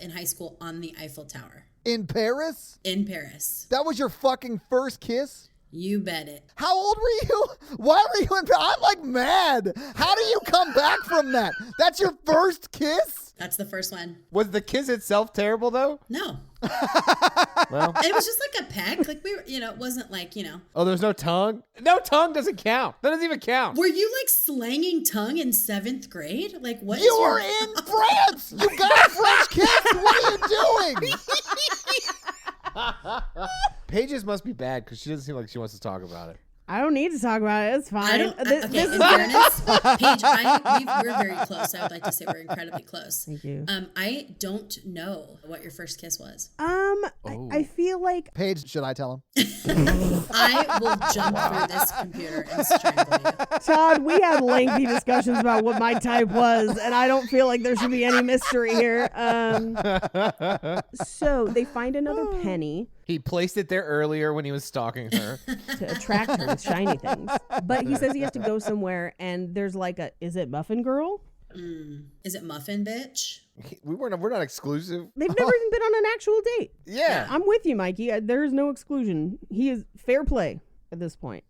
in high school on the Eiffel Tower In Paris? in Paris. That was your fucking first kiss? You bet it. How old were you? Why were you in Paris? I'm like mad. How do you come back from that? That's your first kiss? That's the first one. Was the kiss itself terrible, though? No. Well, It was just like a peck. Like, we were, it wasn't like, oh, there's no tongue? No tongue doesn't count. That doesn't even count. Were you like slanging tongue in 7th grade? Like, what? You were in France. You got a French kiss. What are you doing? Pages must be bad because she doesn't seem like she wants to talk about it. I don't need to talk about it. It's fine. I don't. This Okay, is in fairness, Paige, we're very close. I would like to say we're incredibly close. Thank you. I don't know what your first kiss was. I feel like Paige, should I tell him? I will jump through this computer and strangle you. Todd, we had lengthy discussions about what my type was, and I don't feel like there should be any mystery here. So they find another penny He placed it there earlier when he was stalking her. to attract her with shiny things. But he says he has to go somewhere, and there's like is it Muffin Girl? Is it Muffin Bitch? We're not exclusive. They've never even been on an actual date. Yeah. I'm with you, Mikey. There is no exclusion. He is fair play at this point.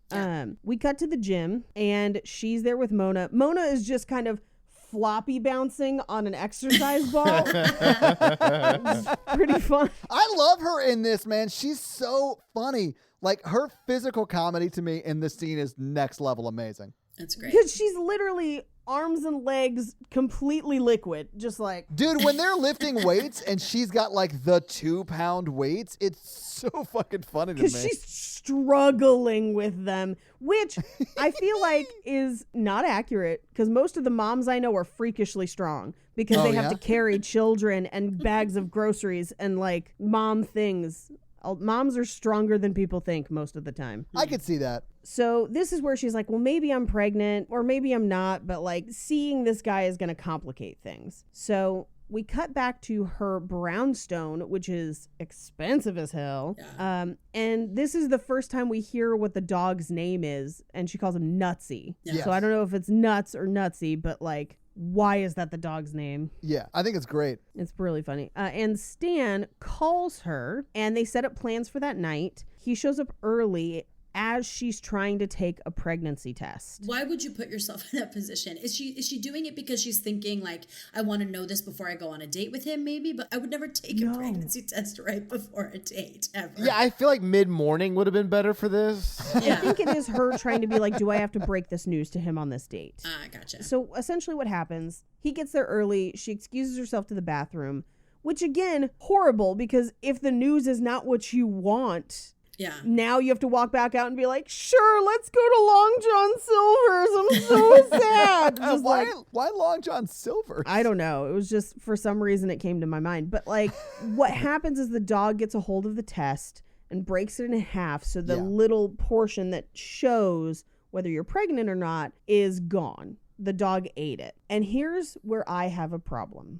We cut to the gym, and she's there with Mona. Mona is just kind of floppy bouncing on an exercise ball. It's pretty fun. I love her in this, man. She's so funny. Like, her physical comedy to me in this scene is next level amazing. That's great. Because she's literally arms and legs completely liquid. Just like, Dude, when they're lifting weights and she's got like the 2-pound weights, it's so fucking funny to me. because she's struggling with them, which I feel like is not accurate because most of the moms I know are freakishly strong because Oh, they have yeah? to carry children and bags of groceries and like mom things. Moms are stronger than people think most of the time. I could see that. So this is where she's like, well, maybe I'm pregnant or maybe I'm not, but like seeing this guy is going to complicate things. So we cut back to her brownstone, which is expensive as hell. Yeah. And this is the first time we hear what the dog's name is, and she calls him Nutsy. Yeah. So I don't know if it's Nuts or Nutsy, but like, why is that the dog's name? Yeah, I think it's great. It's really funny. And Stan calls her, and they set up plans for that night. He shows up early as she's trying to take a pregnancy test. Why would you put yourself in that position? Is she doing it because she's thinking like, I want to know this before I go on a date with him, maybe? But I would never take a pregnancy test right before a date ever. Yeah, I feel like mid-morning would have been better for this. I think it is her trying to be like, do I have to break this news to him on this date? Gotcha. So essentially what happens, he gets there early, she excuses herself to the bathroom, which again, horrible, because if the news is not what you want, Yeah. now you have to walk back out and be like, sure, let's go to Long John Silver's. I'm so sad. Just Why, like, why Long John Silver? I don't know. It was just for some reason it came to my mind. But like what happens is the dog gets a hold of the test and breaks it in half. So the Yeah. little portion that shows whether you're pregnant or not is gone. The dog ate it. And here's where I have a problem.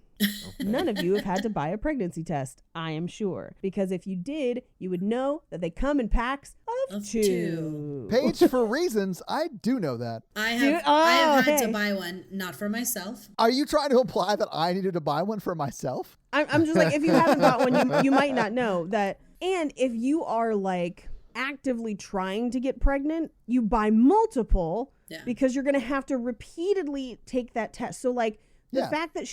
None of you have had to buy a pregnancy test, I am sure. Because if you did, you would know that they come in packs of two. Paige, for reasons, I do know that. I Dude, have had hey. to buy one, not for myself. Are you trying to imply that I needed to buy one for myself? I'm just like, if you haven't bought one, you might not know that. And if you are like actively trying to get pregnant, you buy multiple because you're going to have to repeatedly take that test. So like the fact that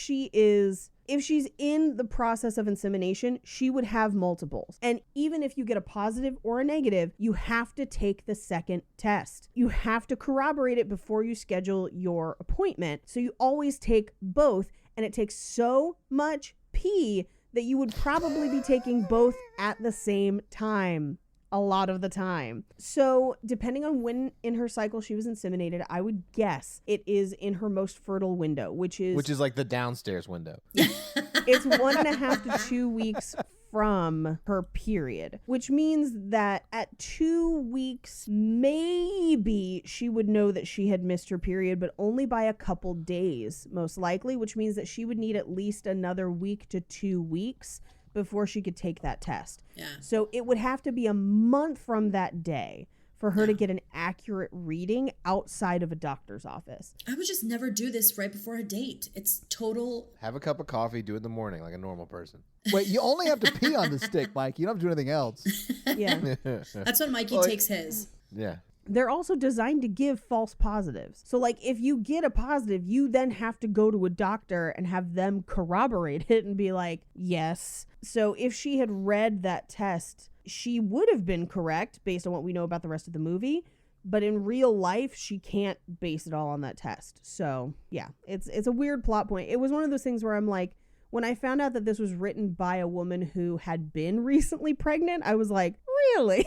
if she's in the process of insemination, she would have multiples. And even if you get a positive or a negative, you have to take the second test. You have to corroborate it before you schedule your appointment. So you always take both. and it takes so much pee that you would probably be taking both at the same time. A lot of the time. So depending on when in her cycle she was inseminated, I would guess it is in her most fertile window, which is like the downstairs window. it's 1.5 to 2 weeks from her period, which means that at 2 weeks, maybe she would know that she had missed her period, but only by a couple days, most likely, which means that she would need at least another week to 2 weeks before she could take that test. Yeah. So it would have to be a month from that day for her to get an accurate reading outside of a doctor's office. I would just never do this right before a date. It's total. Have a cup of coffee, do it in the morning like a normal person. Wait, you only have to pee on the stick, Mike. You don't have to do anything else. Yeah. That's when Mikey takes his. Yeah. They're also designed to give false positives. So like if you get a positive, you then have to go to a doctor and have them corroborate it and be like, yes. So if she had read that test, she would have been correct based on what we know about the rest of the movie. But in real life, she can't base it all on that test. So yeah, it's a weird plot point. It was one of those things where I'm like, when I found out that this was written by a woman who had been recently pregnant, I was like, really?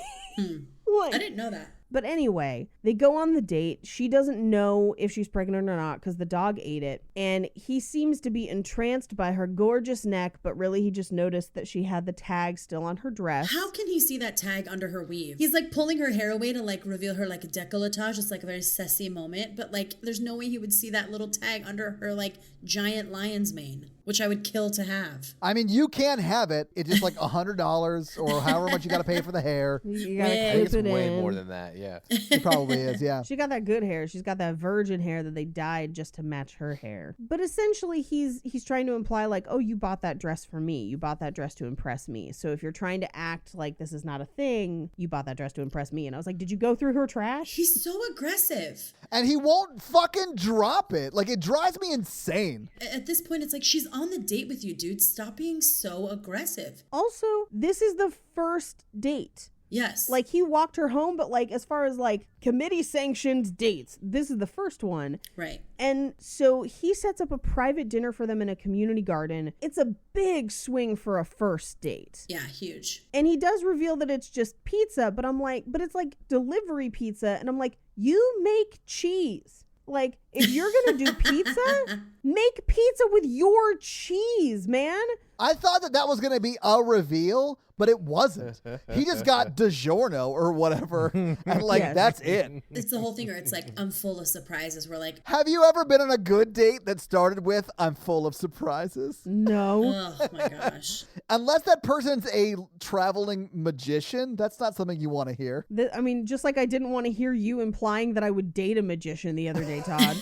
What? I didn't know that. But anyway, they go on the date. She doesn't know if she's pregnant or not because the dog ate it. And he seems to be entranced by her gorgeous neck, but really he just noticed that she had the tag still on her dress. How can he see that tag under her weave? He's like pulling her hair away to like reveal her like a décolletage. It's like a very sassy moment. But like there's no way he would see that little tag under her like giant lion's mane, which I would kill to have. I mean, you can have it. It's just like $100 or however much you got to pay for the hair. You gotta Yeah. I think clip it's it way in. more than that, yeah. It probably is, yeah. She got that good hair. She's got that virgin hair that they dyed just to match her hair. But essentially, he's trying to imply like, oh, you bought that dress for me. You bought that dress to impress me. So if you're trying to act like this is not a thing, you bought that dress to impress me. And I was like, did you go through her trash? He's so aggressive. And he won't fucking drop it. Like, it drives me insane. At this point, it's like she's on the date with you, dude. Stop being so aggressive. Also, this is the first date. Yes. Like, he walked her home, but like, as far as like committee sanctioned dates, this is the first one. Right. And so he sets up a private dinner for them in a community garden. It's a big swing for a first date. Yeah, huge. And he does reveal that it's just pizza, but I'm like, but it's like delivery pizza. And I'm like, you make cheese. Like, if you're going to do pizza, make pizza with your cheese, man. I thought that was going to be a reveal, but it wasn't. He just got DiGiorno or whatever, and like, Yes. that's it. It's the whole thing where it's like, I'm full of surprises. We're like, Have you ever been on a good date that started with, I'm full of surprises? No. oh my gosh. Unless that person's a traveling magician, that's not something you want to hear. I mean, just like I didn't want to hear you implying that I would date a magician the other day, Todd.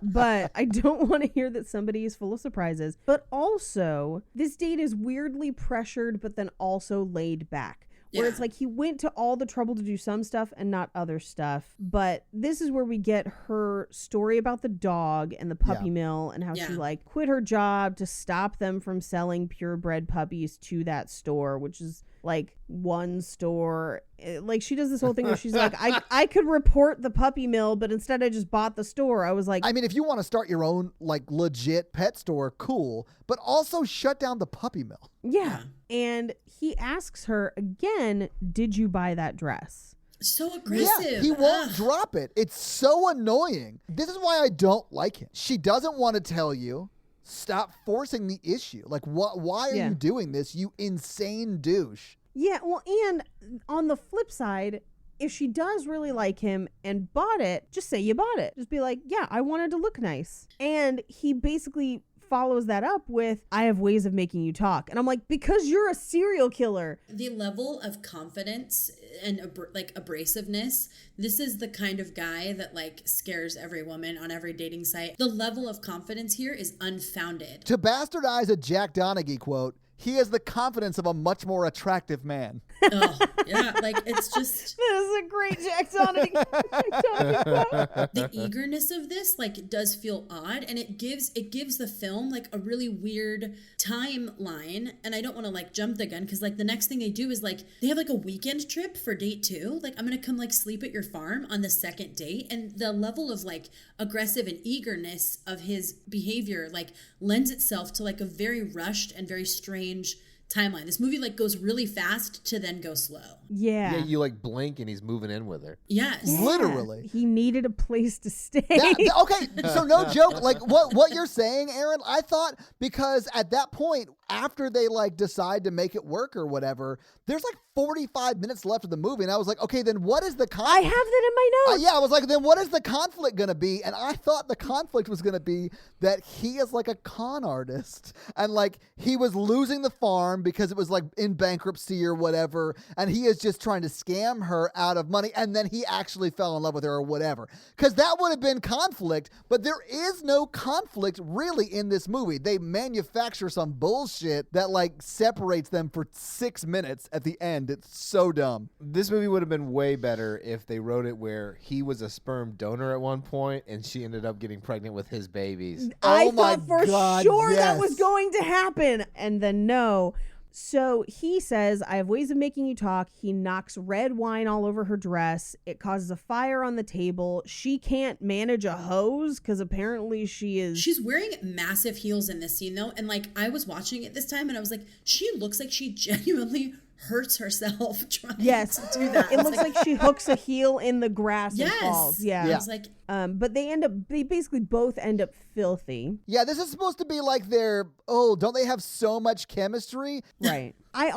But I don't want to hear that somebody is full of surprises. But also, this date is weirdly pressured, but then also laid back. Where Yeah. it's like he went to all the trouble to do some stuff and not other stuff. But this is where we get her story about the dog and the puppy Yeah. mill and how she Yeah. like quit her job to stop them from selling purebred puppies to that store, which is like one store. Like she does this whole thing where she's like, I could report the puppy mill, but instead I just bought the store. I was like, I mean, if you want to start your own like legit pet store, cool, but also shut down the puppy mill. yeah. And he asks her again, did you buy that dress? So aggressive. Yeah, he won't Ugh. drop it. It's so annoying. This is why I don't like him. She doesn't want to tell you. Stop forcing the issue. Like, why are Yeah. you doing this, you insane douche? Yeah, well, and on the flip side, if she does really like him and bought it, just say you bought it. Just be like, yeah, I wanted to look nice. And he basically follows that up with, I have ways of making you talk. And I'm like, because you're a serial killer. The level of confidence and abrasiveness, this is the kind of guy that like scares every woman on every dating site. The level of confidence here is unfounded. To bastardize a Jack Donaghy quote, he has the confidence of a much more attractive man. Oh, yeah, like it's just That is a great Jack Donaghy quote. the eagerness of this like does feel odd, and it gives the film like a really weird timeline. And I don't want to like jump the gun because like the next thing they do is like they have like a weekend trip for date 2. Like I'm gonna come like sleep at your farm on the second date, and the level of like aggressive and eagerness of his behavior like lends itself to like a very rushed and very strange timeline. This movie like goes really fast to then go slow. Yeah. Yeah, you like blink and he's moving in with her. Yes. Yeah. Literally. He needed a place to stay. Okay, so no joke. Like what you're saying, Aaron, I thought because at that point, after they like decide to make it work or whatever, there's like 45 minutes left of the movie. And I was like, okay, then what is the I conflict? have that in my notes. Yeah, I was like, then what is the conflict going to be? And I thought the conflict was going to be that he is like a con artist. And like he was losing the farm because it was like in bankruptcy or whatever. And he is just trying to scam her out of money. And then he actually fell in love with her or whatever. Because that would have been conflict. But there is no conflict really in this movie. They manufacture some bullshit that like separates them for 6 minutes at the end. It's so dumb. This movie would have been way better if they wrote it where he was a sperm donor at one point and she ended up getting pregnant with his babies. I Oh my thought for God, sure that was yes. going to happen. And then no. So he says, I have ways of making you talk. He knocks red wine all over her dress. It causes a fire on the table. She can't manage a hose because apparently She's wearing massive heels in this scene though. And like I was watching it this time and I was like, she looks like she genuinely hurts herself trying Yes. to do that. It looks like she hooks a heel in the grass and falls. Yeah. I was like, But they basically both end up filthy. Yeah, this is supposed to be like their, don't they have so much chemistry? Right. I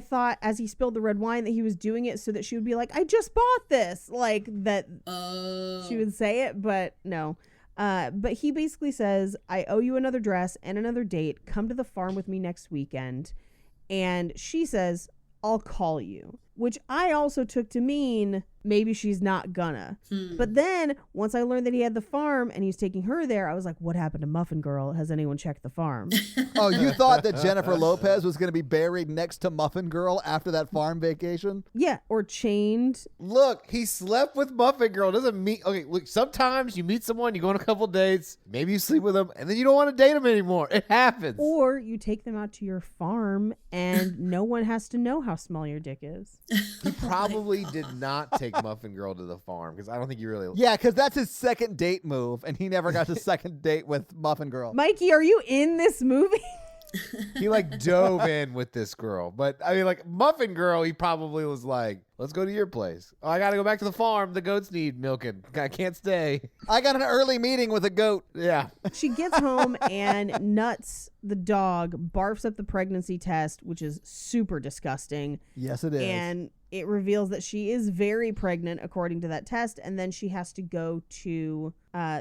thought as he spilled the red wine that he was doing it so that she would be like, I just bought this. Like that she would say it, but no. But he basically says, I owe you another dress and another date. Come to the farm with me next weekend. And she says, I'll call you, which I also took to mean maybe she's not gonna. But then once I learned that he had the farm and he's taking her there, I was like, what happened to Muffin Girl? Has anyone checked the farm? Oh, you thought that Jennifer Lopez was going to be buried next to Muffin Girl after that farm vacation? Yeah, or chained. Look, he slept with Muffin Girl. Doesn't mean okay. Look, sometimes you meet someone, you go on a couple dates, maybe you sleep with them, and then you don't want to date them anymore. It happens. Or you take them out to your farm and no one has to know how small your dick is. He probably did not take Muffin Girl to the farm because I don't think you really. Yeah, because that's his second date move, and he never got to second date with Muffin Girl. Mikey, are you in this movie? He like dove in with this girl, but I mean, like Muffin Girl, he probably was like, "Let's go to your place. Oh, I gotta go back to the farm. The goats need milking. I can't stay." I got an early meeting with a goat. Yeah. She gets home and Nuts, the dog, barfs up the pregnancy test, which is super disgusting. Yes, it is. And it reveals that she is very pregnant according to that test. And then she has to go to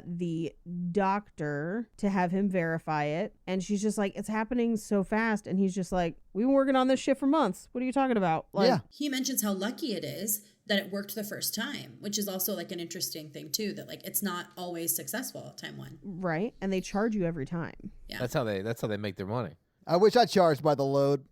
the doctor to have him verify it. And she's just like, it's happening so fast. And he's just like, we've been working on this shit for months. What are you talking about? Like, Yeah. he mentions how lucky it is that it worked the first time, which is also like an interesting thing too, that like it's not always successful time one. right. And they charge you every time. Yeah. That's how they make their money. I wish I charged by the load.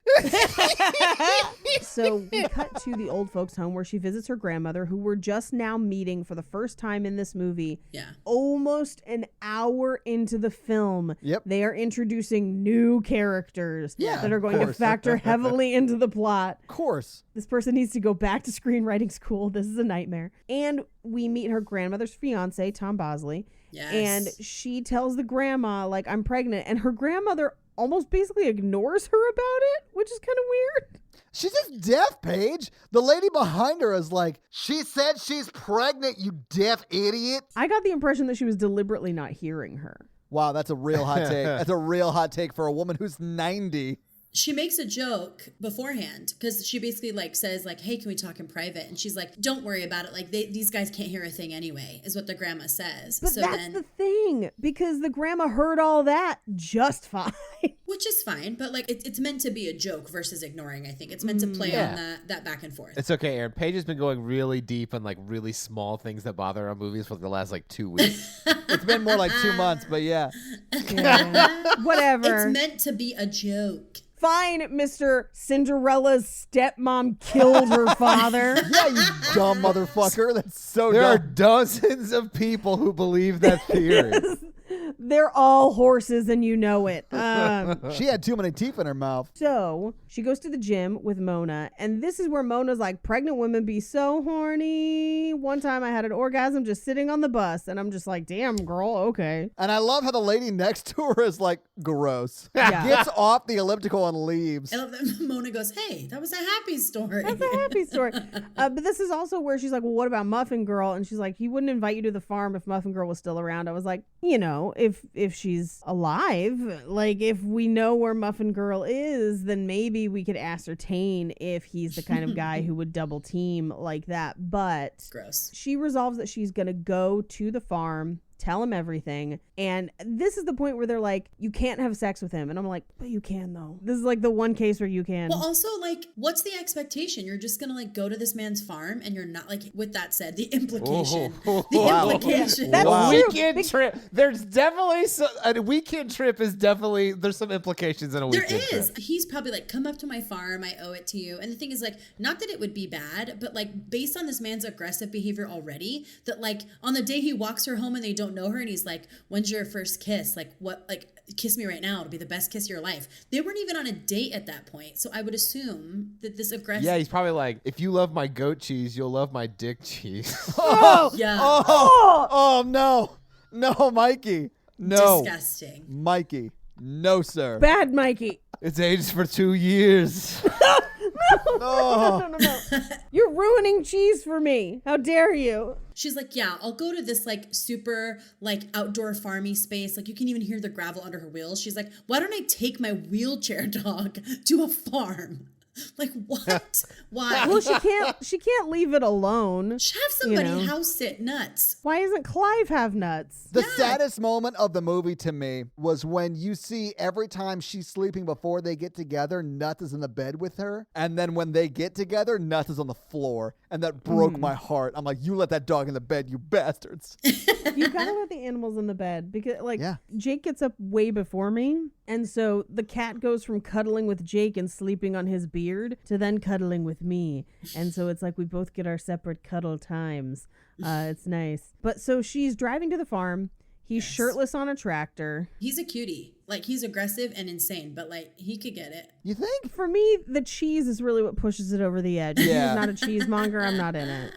So we cut to the old folks' home where she visits her grandmother, who we're just now meeting for the first time in this movie. Yeah. Almost an hour into the film, Yep. they are introducing new characters Yeah, that are of going to course. factor heavily into the plot. Of course. This person needs to go back to screenwriting school. This is a nightmare. And we meet her grandmother's fiance, Tom Bosley. Yes. And she tells the grandma, like, I'm pregnant. And her grandmother almost basically ignores her about it, which is kind of weird. She's just deaf, Paige. The lady behind her is like, she said she's pregnant, you deaf idiot. I got the impression that she was deliberately not hearing her. Wow, that's a real hot take. That's a real hot take for a woman who's 90. She makes a joke beforehand because she basically like says like, hey, can we talk in private? And she's like, don't worry about it. Like these guys can't hear a thing anyway, is what the grandma says. But so that's then, the thing, because the grandma heard all that just fine. which is fine, but like it's meant to be a joke versus ignoring. I think it's meant to play on that back and forth. It's okay, Aaron. Paige has been going really deep on like really small things that bother her on movies for the last like 2 weeks. It's been more like 2 months, but yeah. Yeah. Whatever. It's meant to be a joke. Fine, Mr. Cinderella's stepmom killed her father. Yeah, you dumb motherfucker. That's so There are dumb. dozens of people who believe that theory. They're all horses and you know it. She had too many teeth in her mouth. So she goes to the gym with Mona, and this is where Mona's like, pregnant women be so horny. One time I had an orgasm just sitting on the bus, and I'm just like, damn, girl, okay. And I love how the lady next to her is like, gross. Yeah. Gets off the elliptical and leaves. I love that Mona goes, hey, that was a happy story. That's a happy story. But this is also where she's like, well, what about Muffin Girl? And she's like, he wouldn't invite you to the farm if Muffin Girl was still around. I was like, you know, if she's alive, like if we know where Muffin Girl is, then maybe we could ascertain if he's the kind of guy who would double team like that. But Gross. she resolves that she's going to go to the farm, tell him everything. And this is the point where they're like, you can't have sex with him. And I'm like, but you can though. This is like the one case where you can. Well, also, like, what's the expectation? You're just gonna like go to this man's farm, and you're not like. With that said, the implication, Wow. implication. That's A true. weekend trip. There's definitely a weekend trip is definitely there's some implications in a There weekend is. trip. He's probably like, come up to my farm. I owe it to you. And the thing is, like, not that it would be bad, but like, based on this man's aggressive behavior already, that like on the day he walks her home and they don't know her, and he's like, when's your first kiss? Like, what? Like, kiss me right now. It'll be the best kiss of your life. They weren't even on a date at that point. So I would assume that this aggressive. Yeah, he's probably like, if you love my goat cheese, you'll love my dick cheese. Yeah. Oh, no, Mikey. No. Disgusting. Mikey. No, sir. Bad Mikey. It's aged for 2 years. No. You're ruining cheese for me. How dare you? She's like, yeah, I'll go to this like super like outdoor farmy space. Like you can even hear the gravel under her wheels. She's like, why don't I take my wheelchair dog to a farm? Like what? Why? Well, she can't leave it alone. Have somebody you know. house sit nuts. Why doesn't Clive have nuts? The saddest moment of the movie to me was when you see every time she's sleeping before they get together, Nuts is in the bed with her. And then when they get together, Nuts is on the floor. And that broke my heart. I'm like, you let that dog in the bed, you bastards. You gotta let the animals in the bed because like Yeah. Jake gets up way before me. And so the cat goes from cuddling with Jake and sleeping on his beard to then cuddling with me. And so it's like we both get our separate cuddle times. It's nice. But so she's driving to the farm. He's shirtless on a tractor. He's a cutie. Like he's aggressive and insane, but like he could get it. You think? For me, the cheese is really what pushes it over the edge. If Yeah. he's not a cheesemonger, I'm not in it.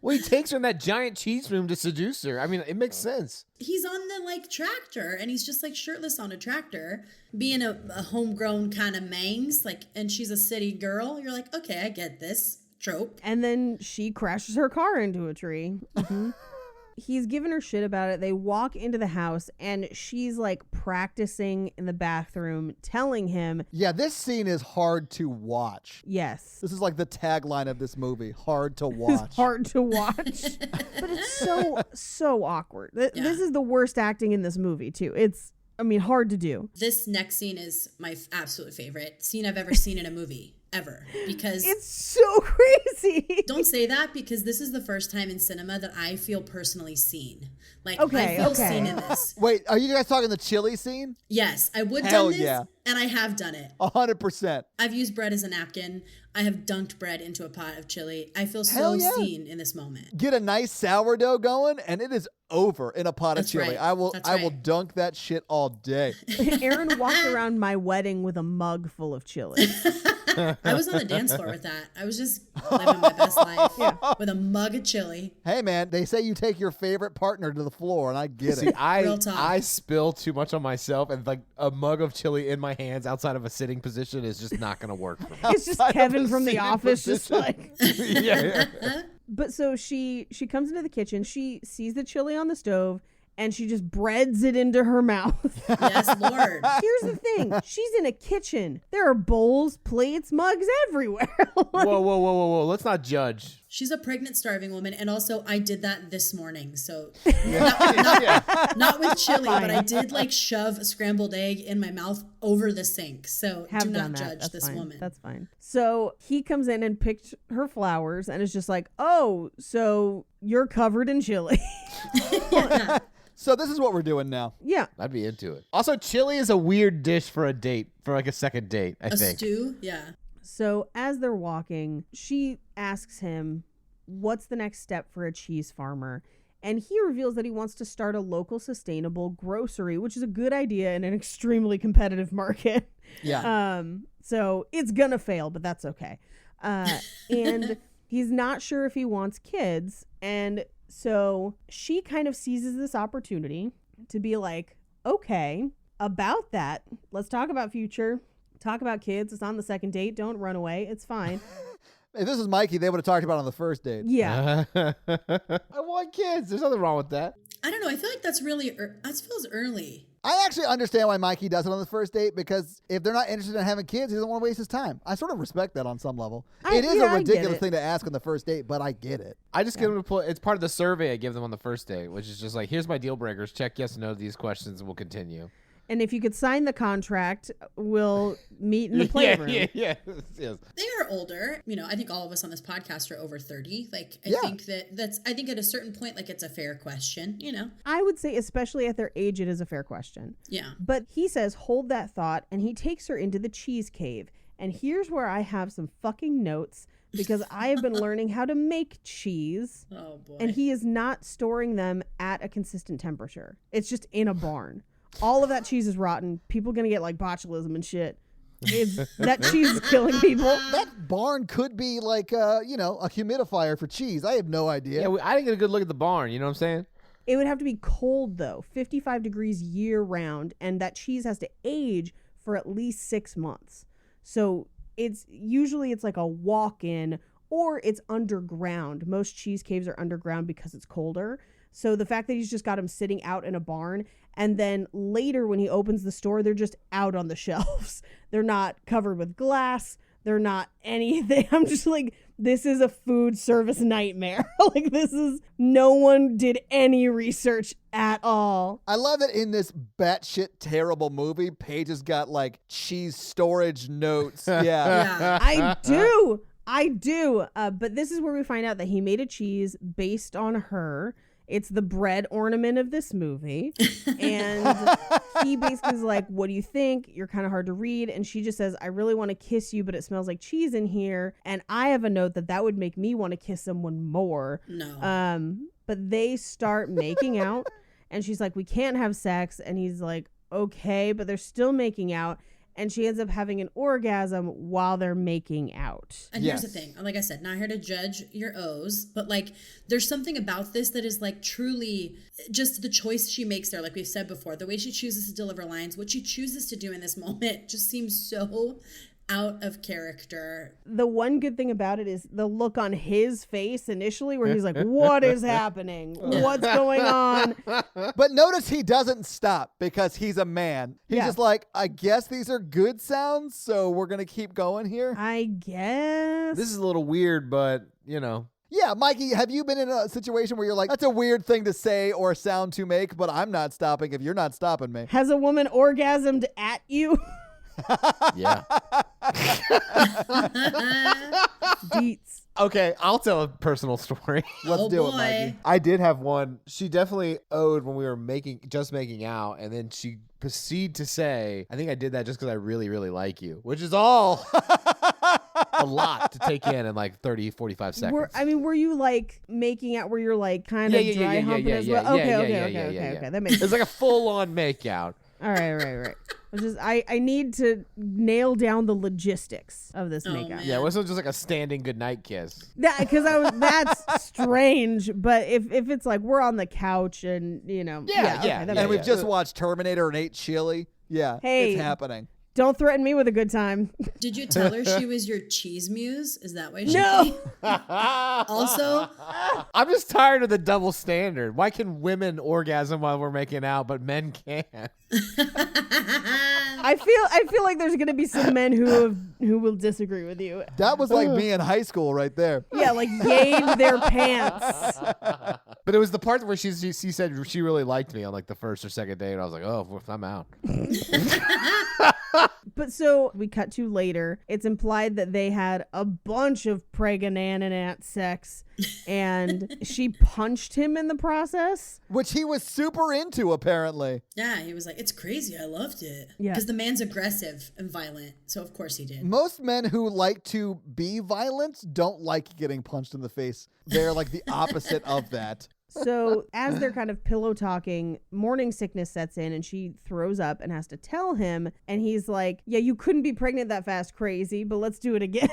Well, he takes her in that giant cheese room to seduce her. I mean, it makes sense. He's on the like tractor and he's just like shirtless on a tractor, being a homegrown kind of mangs, like, and she's a city girl. You're like, okay, I get this trope. And then she crashes her car into a tree. He's giving her shit about it. They walk into the house and she's like practicing in the bathroom, telling him, Yeah, this scene is hard to watch. yes, This is like the tagline of this movie. Hard to it's watch. hard to watch. But it's so awkward. This is the worst acting in this movie too. It's, I mean, hard to do. This next scene is my absolute favorite scene I've ever seen in a movie ever, because It's so crazy. don't say that, because this is the first time in cinema that I feel personally seen. Like Okay, I feel okay. seen in this. Wait, are you guys talking the chili scene? Yes, I would Hell done this, yeah. and I have done it. 100%. I've used bread as a napkin. I have dunked bread into a pot of chili. I feel Hell so yeah. seen in this moment. Get a nice sourdough going, and it is over in a pot That's of chili. right. I will That's I will right. dunk that shit all day. Aaron walked around my wedding with a mug full of chili. I was on the dance floor with that. I was just living my best life with a mug of chili. Hey man, they say you take your favorite partner to the floor, and I get See, it. Real talk. I spill too much on myself, and like a mug of chili in my hands outside of a sitting position is just not going to work for me. It's just Outside of Kevin a from The seated Office, just position. like. yeah. But so she comes into the kitchen, she sees the chili on the stove, and she just breads it into her mouth. Yes, Lord. Here's the thing. She's in a kitchen. There are bowls, plates, mugs everywhere. Like, Whoa. Let's not judge. She's a pregnant, starving woman. And also, I did that this morning. So, Yeah. not with chili, but I did like shove a scrambled egg in my mouth over the sink. So, have do done not that. judge That's this fine. woman. That's fine. So he comes in and picked her flowers and is just like, oh, so you're covered in chili. So this is what we're doing now. Yeah. I'd be into it. Also, chili is a weird dish for a date, for like a second date, I A think. stew? Yeah. So as they're walking, she asks him, what's the next step for a cheese farmer? And he reveals that he wants to start a local sustainable grocery, which is a good idea in an extremely competitive market. Yeah. So it's gonna fail, but that's okay. And he's not sure if he wants kids. And so she kind of seizes this opportunity to be like, okay, about that, let's talk about future, talk about kids. It's on the second date. Don't run away. It's fine. If this was Mikey, they would have talked about it on the first date. Yeah. I want kids. There's nothing wrong with that. I don't know. I feel like that's really, that feels early. I actually understand why Mikey does it on the first date, because if they're not interested in having kids, he doesn't want to waste his time. I sort of respect that on some level. It is a I get ridiculous it. thing to ask on the first date, but I get it. I just give them to put. It's part of the survey I give them on the first date, which is just like, here's my deal breakers. Check yes and no to these questions, and we'll continue. And if you could sign the contract, we'll meet in the playroom. yes. They are older. You know, I think all of us on this podcast are over 30. Like, I Yeah. think I think at a certain point, like, it's a fair question, you know? I would say, especially at their age, it is a fair question. Yeah. But he says, hold that thought, and he takes her into the cheese cave. And here's where I have some fucking notes, because I have been learning how to make cheese, Oh, boy. and he is not storing them at a consistent temperature. It's just in a barn. All of that cheese is rotten. People gonna get like botulism and shit. That cheese is killing people. That barn could be like, a humidifier for cheese. I have no idea. Yeah, I didn't get a good look at the barn. You know what I'm saying? It would have to be cold though, 55 degrees year round, and that cheese has to age for at least 6 months. So it's like a walk-in, or it's underground. Most cheese caves are underground because it's colder. So the fact that he's just got them sitting out in a barn, and then later when he opens the store, they're just out on the shelves. They're not covered with glass. They're not anything. I'm just like, this is a food service nightmare. Like, no one did any research at all. I love that in this batshit terrible movie, Paige has got like cheese storage notes. Yeah. yeah. I do. But this is where we find out that he made a cheese based on her. It's the bread ornament of this movie. And he basically is like, what do you think? You're kind of hard to read. And she just says, I really want to kiss you, but it smells like cheese in here. And I have a note that would make me want to kiss someone more. No. But they start making out. And she's like, we can't have sex. And he's like, okay, but they're still making out. And she ends up having an orgasm while they're making out. And Yes. here's the thing. Like I said, not here to judge your O's, but like there's something about this that is like truly just the choice she makes there. Like we've said before, the way she chooses to deliver lines, what she chooses to do in this moment just seems so out of character. The one good thing about it is the look on his face initially where he's like, what is happening? What's going on? But notice he doesn't stop because he's a man. He's Yeah. just like, I guess these are good sounds, so we're going to keep going here. I guess. This is a little weird, but you know. Yeah, Mikey, have you been in a situation where you're like, that's a weird thing to say or sound to make, but I'm not stopping if you're not stopping me? Has a woman orgasmed at you? Yeah. Deets. Okay, I'll tell a personal story. Let's Oh, do it, boy. Mikey. I did have one. She definitely owed when we were just making out, and then she proceeded to say, I think I did that just because I really, really like you, which is all a lot to take in like 30, 45 seconds. Were you like making out where you're like kind of dry humping as well? Okay. That makes It's sense. like a full-on makeout. All right. I need to nail down the logistics of this Oh, makeout. man. Yeah, it wasn't just like a standing goodnight kiss. That's strange. But if it's like we're on the couch and Yeah, okay, yeah, that yeah. makes And we've sense. just watched Terminator and ate chili. Yeah, Hey. it's happening. Don't threaten me with a good time. Did you tell her she was your cheese muse? Is that why she No. Also, I'm just tired of the double standard. Why can women orgasm while we're making out, but men can't? I feel like there's gonna be some men who will disagree with you. That was like me in high school right there. Yeah, like yayed their pants. But it was the part where she said she really liked me on like the first or second date, and I was like, oh, I'm out. But so we cut to later. It's implied that they had a bunch of pregnant sex and she punched him in the process. Which he was super into, apparently. Yeah, he was like, it's crazy. I loved it. Yeah. Because the man's aggressive and violent. So, of course, he did. Most men who like to be violent don't like getting punched in the face. They're like the opposite of that. So as they're kind of pillow talking, morning sickness sets in and she throws up and has to tell him. And he's like, yeah, you couldn't be pregnant that fast, crazy, but let's do it again.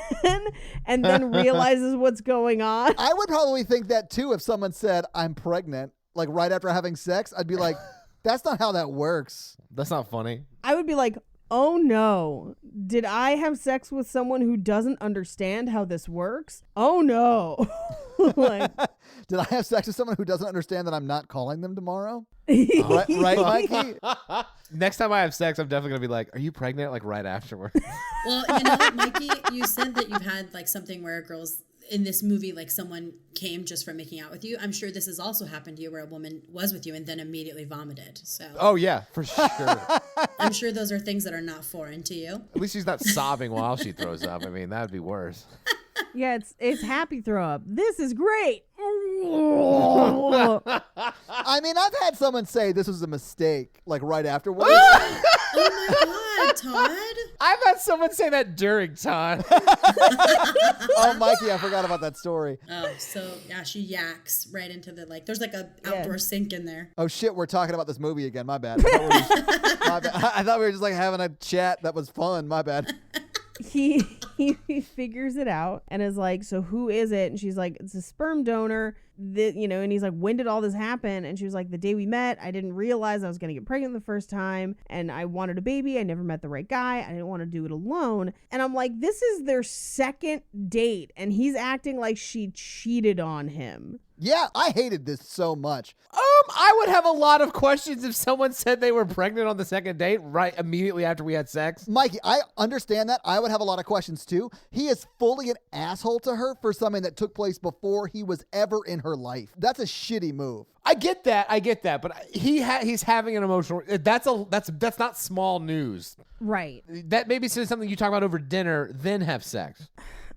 And then realizes what's going on. I would probably think that too if someone said, I'm pregnant, like right after having sex. I'd be like, that's not how that works. That's not funny. I would be like, oh no, did I have sex with someone who doesn't understand how this works? Oh no. Like, Did I have sex with someone who doesn't understand that I'm not calling them tomorrow? Right, Mikey? Next time I have sex, I'm definitely going to be like, are you pregnant? Like right afterward. Well, Mikey, you said that you've had like something where girls in this movie, like someone came just from making out with you. I'm sure this has also happened to you where a woman was with you and then immediately vomited. So Oh, yeah, for sure. I'm sure those are things that are not foreign to you. At least she's not sobbing while she throws up. I mean, that would be worse. yeah, it's happy throw up. This is great. I mean, I've had someone say this was a mistake, like right afterwards. Oh my God, Todd. I've had someone say that during time. Oh, Mikey, I forgot about that story. Oh, so yeah, she yaks right into the there's like a outdoor sink in there. Oh, shit, we're talking about this movie again. My bad. I thought we were just like having a chat that was fun. My bad. He figures it out and is like, so who is it? And she's like, it's a sperm donor. And he's like, when did all this happen? And she was like, the day we met, I didn't realize I was going to get pregnant the first time. And I wanted a baby. I never met the right guy. I didn't want to do it alone. And I'm like, this is their second date. And he's acting like she cheated on him. Yeah, I hated this so much. I would have a lot of questions if someone said they were pregnant on the second date right immediately after we had sex. Mikey, I understand that. I would have a lot of questions too. He is fully an asshole to her for something that took place before he was ever in her life. That's a shitty move. I get that, but he's having an emotional. That's not small news. Right. That maybe is something you talk about over dinner, then have sex.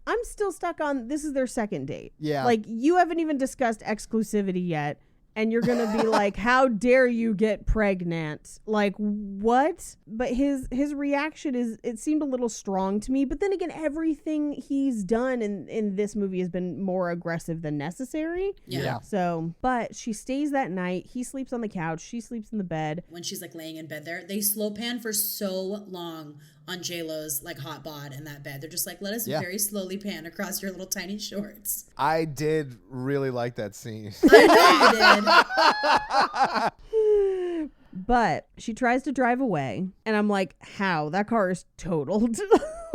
I'm still stuck on this is their second date. Yeah. Like, you haven't even discussed exclusivity yet. And you're going to be like, how dare you get pregnant? Like, what? But his reaction it seemed a little strong to me. But then again, everything he's done in this movie has been more aggressive than necessary. Yeah. So, but she stays that night. He sleeps on the couch. She sleeps in the bed. When she's like laying in bed there, they slow pan for so long on J-Lo's like hot bod in that bed. They're just like, let us very slowly pan across your little tiny shorts. I did really like that scene. I know you did. But she tries to drive away. And I'm like, how? That car is totaled.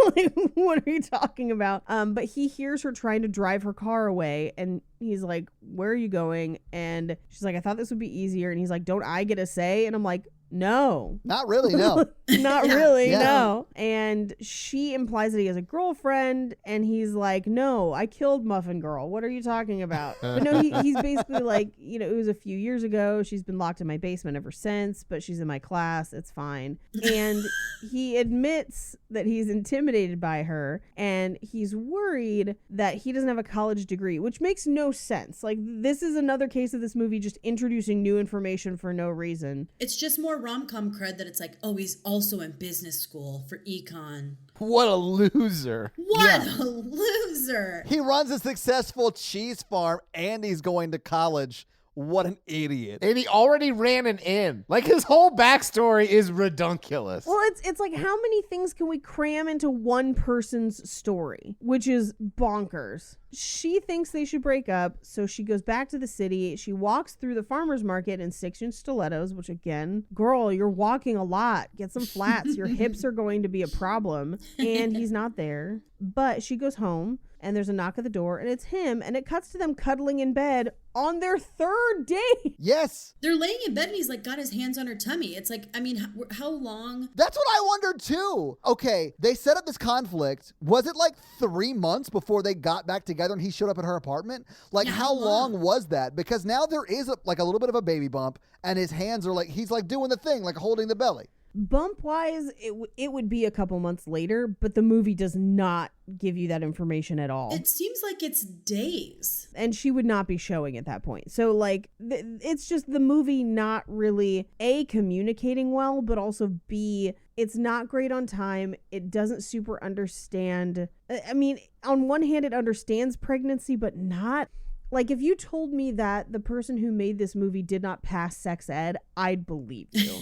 Like, what are you talking about? But he hears her trying to drive her car away. And he's like, where are you going? And she's like, I thought this would be easier. And he's like, don't I get a say? And I'm like, no. Not really, no. Not really, Yeah. no. And she implies that he has a girlfriend, and he's like, no, I killed Muffin Girl. What are you talking about? But no, he's basically like, it was a few years ago. She's been locked in my basement ever since, but she's in my class. It's fine. And he admits that he's intimidated by her, and he's worried that he doesn't have a college degree, which makes no sense. Like, this is another case of this movie just introducing new information for no reason. It's just more rom-com cred that it's like, oh, he's also in business school for econ. What a loser. What a loser. He runs a successful cheese farm and he's going to college. What an idiot. And he already ran an inn. Like, his whole backstory is redunculous. Well, it's like, how many things can we cram into one person's story, which is bonkers. She thinks they should break up, so she goes back to the city. She walks through the farmer's market in 6-inch stilettos, which, again, girl, you're walking a lot. Get some flats. Your hips are going to be a problem. And he's not there. But she goes home, and there's a knock at the door, and it's him, and it cuts to them cuddling in bed on their third date. Yes. They're laying in bed and he's like got his hands on her tummy. It's like, I mean, how long? That's what I wondered too. Okay, they set up this conflict. Was it like 3 months before they got back together and he showed up at her apartment? Like, Yeah, how long was that? Because now there is a little bit of a baby bump and his hands are like, he's like doing the thing, like holding the belly. Bump wise, it would be a couple months later, but the movie does not give you that information at all. It seems like it's days. And she would not be showing at that point. So like it's just the movie not really A, communicating well, but also B, it's not great on time. It doesn't super understand. I mean, on one hand, it understands pregnancy, but not. Like, if you told me that the person who made this movie did not pass sex ed, I'd believe you.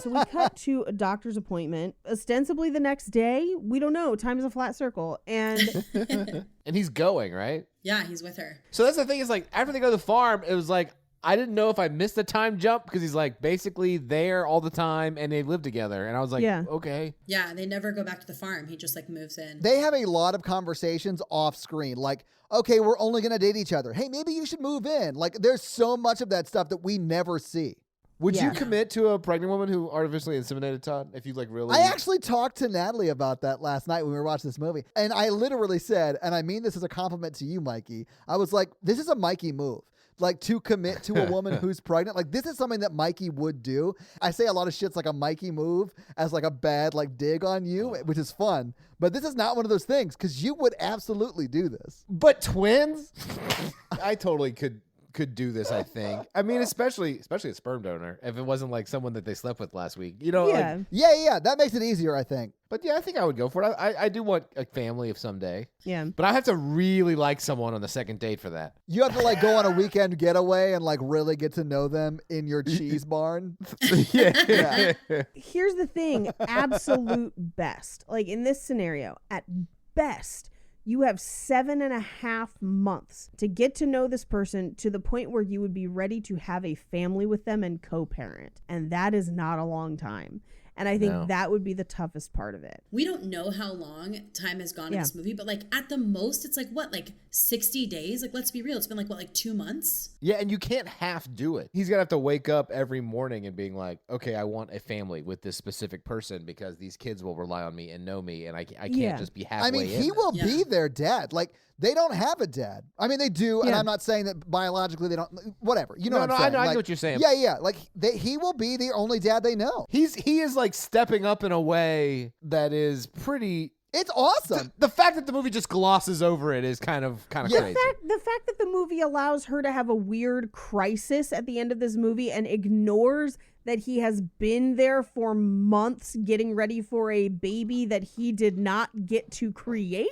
So we cut to a doctor's appointment, ostensibly the next day. We don't know. Time is a flat circle. And And he's going, right? Yeah, he's with her. So that's the thing, is like, after they go to the farm, it was like, I didn't know if I missed a time jump, because he's like basically there all the time and they live together. And I was like, Yeah. okay. Yeah, they never go back to the farm. He just like moves in. They have a lot of conversations off screen. Like, okay, we're only going to date each other. Hey, maybe you should move in. Like, there's so much of that stuff that we never see. Would Yeah. you commit to a pregnant woman who artificially inseminated, Todd? If you like really... I actually talked to Natalie about that last night when we were watching this movie. And I literally said, and I mean this as a compliment to you, Mikey, I was like, this is a Mikey move. Like, to commit to a woman who's pregnant. Like, this is something that Mikey would do. I say a lot of shit's like a Mikey move as like a bad like dig on you, which is fun. But this is not one of those things, because you would absolutely do this. But twins? I totally could do this, I think. I mean, especially a sperm donor, if it wasn't like someone that they slept with last week. You know, yeah. like, Yeah, that makes it easier, I think. but yeah, I think I would go for it. I do want a family of someday. Yeah. But I have to really like someone on the second date for that. You have to like go on a weekend getaway and like really get to know them in your cheese barn. Yeah. Here's the thing, absolute best. Like in this scenario, at best, you have 7.5 months to get to know this person to the point where you would be ready to have a family with them and co-parent. And that is not a long time. And I think No. that would be the toughest part of it. We don't know how long time has gone in Yeah. this movie, but like at the most, it's like what, like 60 days? Like, let's be real. It's been like, what, like 2 months? Yeah, and you can't half do it. He's going to have to wake up every morning and being like, okay, I want a family with this specific person because these kids will rely on me and know me, and I can't Yeah. just be halfway I mean, in. he will Yeah. be their dad. Like, they don't have a dad. I mean, they do, and Yeah. I'm not saying that biologically they don't. Whatever, you know No, what no, I'm I saying? know- I get Like, what you're saying. Yeah. Like, he will be the only dad they know. He is like stepping up in a way that is pretty... It's awesome. The fact that the movie just glosses over it is kind of Yeah. crazy. The fact that the movie allows her to have a weird crisis at the end of this movie and ignores that he has been there for months getting ready for a baby that he did not get to create.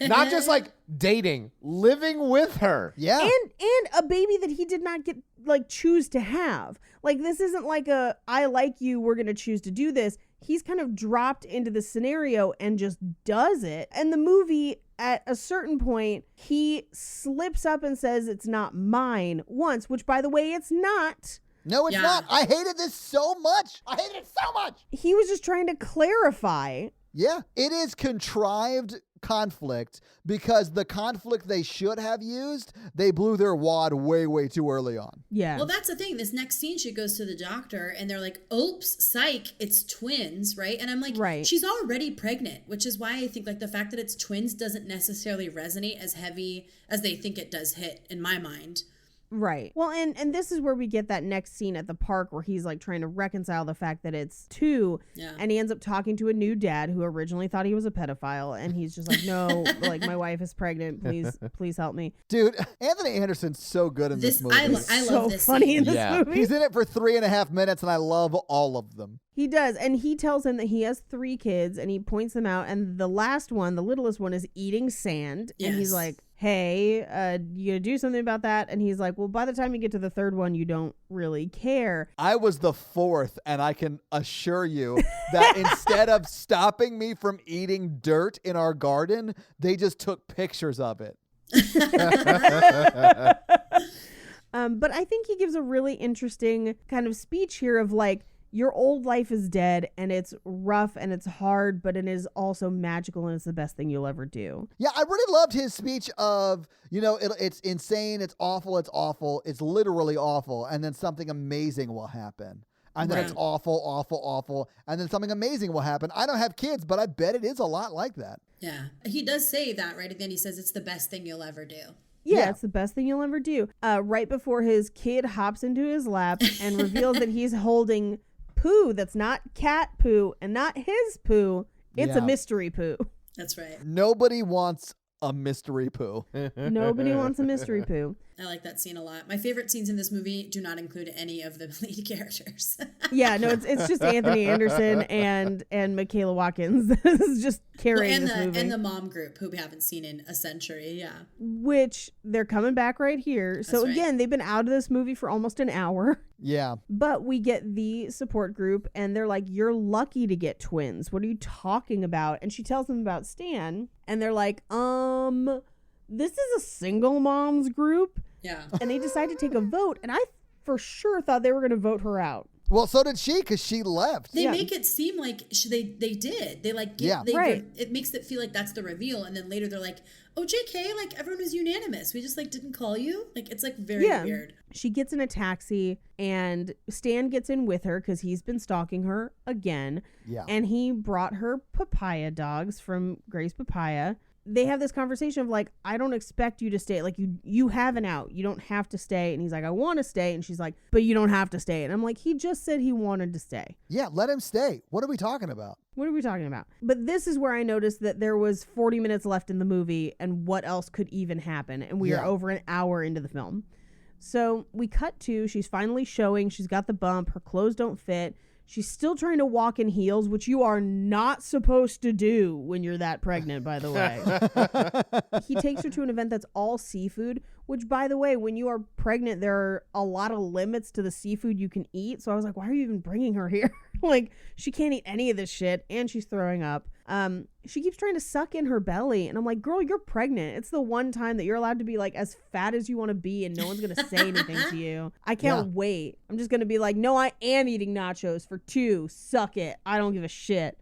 Not just like dating, living with her. Yeah. and a baby that he did not get like choose to have. Like, this isn't like a I like you, we're gonna choose to do this. He's kind of dropped into the scenario and just does it. And the movie, at a certain point, he slips up and says it's not mine once, which, by the way, it's not. No, it's Yeah. not. I hated this so much. I hated it so much. He was just trying to clarify. Yeah. It is contrived conflict because the conflict they should have used, they blew their wad way, way too early on. Yeah. Well, that's the thing. This next scene, she goes to the doctor and they're like, oops, psych, it's twins, right? And I'm like, Right. she's already pregnant, which is why I think like the fact that it's twins doesn't necessarily resonate as heavy as they think it does hit in my mind. Right. Well, and this is where we get that next scene at the park where he's like trying to reconcile the fact that it's two. Yeah. And he ends up talking to a new dad who originally thought he was a pedophile. And he's just like, no, like, my wife is pregnant. Please help me. Dude, Anthony Anderson's so good in this movie. I So love this funny scene. in this Yeah. movie. He's in it for 3.5 minutes, and I love all of them. He does. And he tells him that he has 3 kids and he points them out. And the last one, the littlest one, is eating sand. And he's Yes. like, hey, you gonna do something about that? And he's like, well, by the time you get to the third one, you don't really care. I was the 4th, and I can assure you that instead of stopping me from eating dirt in our garden, they just took pictures of it. But I think he gives a really interesting kind of speech here of like, your old life is dead and it's rough and it's hard, but it is also magical and it's the best thing you'll ever do. Yeah, I really loved his speech of, it's insane, it's awful, it's literally awful, and then something amazing will happen. And then it's Right. awful, and then something amazing will happen. I don't have kids, but I bet it is a lot like that. Yeah. He does say that, right? At the end, he says it's the best thing you'll ever do. Yeah, Yeah. it's the best thing you'll ever do. Right before his kid hops into his lap and reveals that he's holding poo that's not cat poo and not his poo. It's a Yeah. mystery poo. That's right. Nobody wants a mystery poo. Nobody wants a mystery poo. I like that scene a lot. My favorite scenes in this movie do not include any of the lead characters. Yeah, no, it's just Anthony Anderson and Michaela Watkins that is just carrying this movie. and the mom group who we haven't seen in a century. Yeah. Which they're coming back right here. So That's right. again, they've been out of this movie for almost an hour. Yeah. But we get the support group and they're like, you're lucky to get twins. What are you talking about? And she tells them about Stan and they're like, this is a single moms group. Yeah. And they decide to take a vote. And I for sure thought they were going to vote her out. Well, so did she, because she left. They Yeah. make it seem like they did. They like Yeah. Right. It makes it feel like that's the reveal, and then later they're like, "Oh, JK, like everyone was unanimous. We just like didn't call you." Like it's like very weird. She gets in a taxi and Stan gets in with her because he's been stalking her again. Yeah. And he brought her papaya dogs from Grace Papaya. They have this conversation of like, I don't expect you to stay. Like you have an out. You don't have to stay. And he's like, I want to stay. And she's like, but you don't have to stay. And I'm like, he just said he wanted to stay. Yeah, let him stay. What are we talking about? What are we talking about? But this is where I noticed that there was 40 minutes left in the movie and what else could even happen. And we are Yeah. over an hour into the film. So we cut to, she's finally showing, she's got the bump, her clothes don't fit. She's still trying to walk in heels, which you are not supposed to do when you're that pregnant, by the way. He takes her to an event that's all seafood, which, by the way, when you are pregnant, there are a lot of limits to the seafood you can eat. So I was like, why are you even bringing her here? Like, she can't eat any of this shit, and she's throwing up. She keeps trying to suck in her belly, and I'm like, girl, you're pregnant. It's the one time that you're allowed to be like as fat as you want to be, and no one's gonna say anything to you. I can't wait. I'm just gonna be like, no, I am eating nachos for 2. Suck it. I don't give a shit.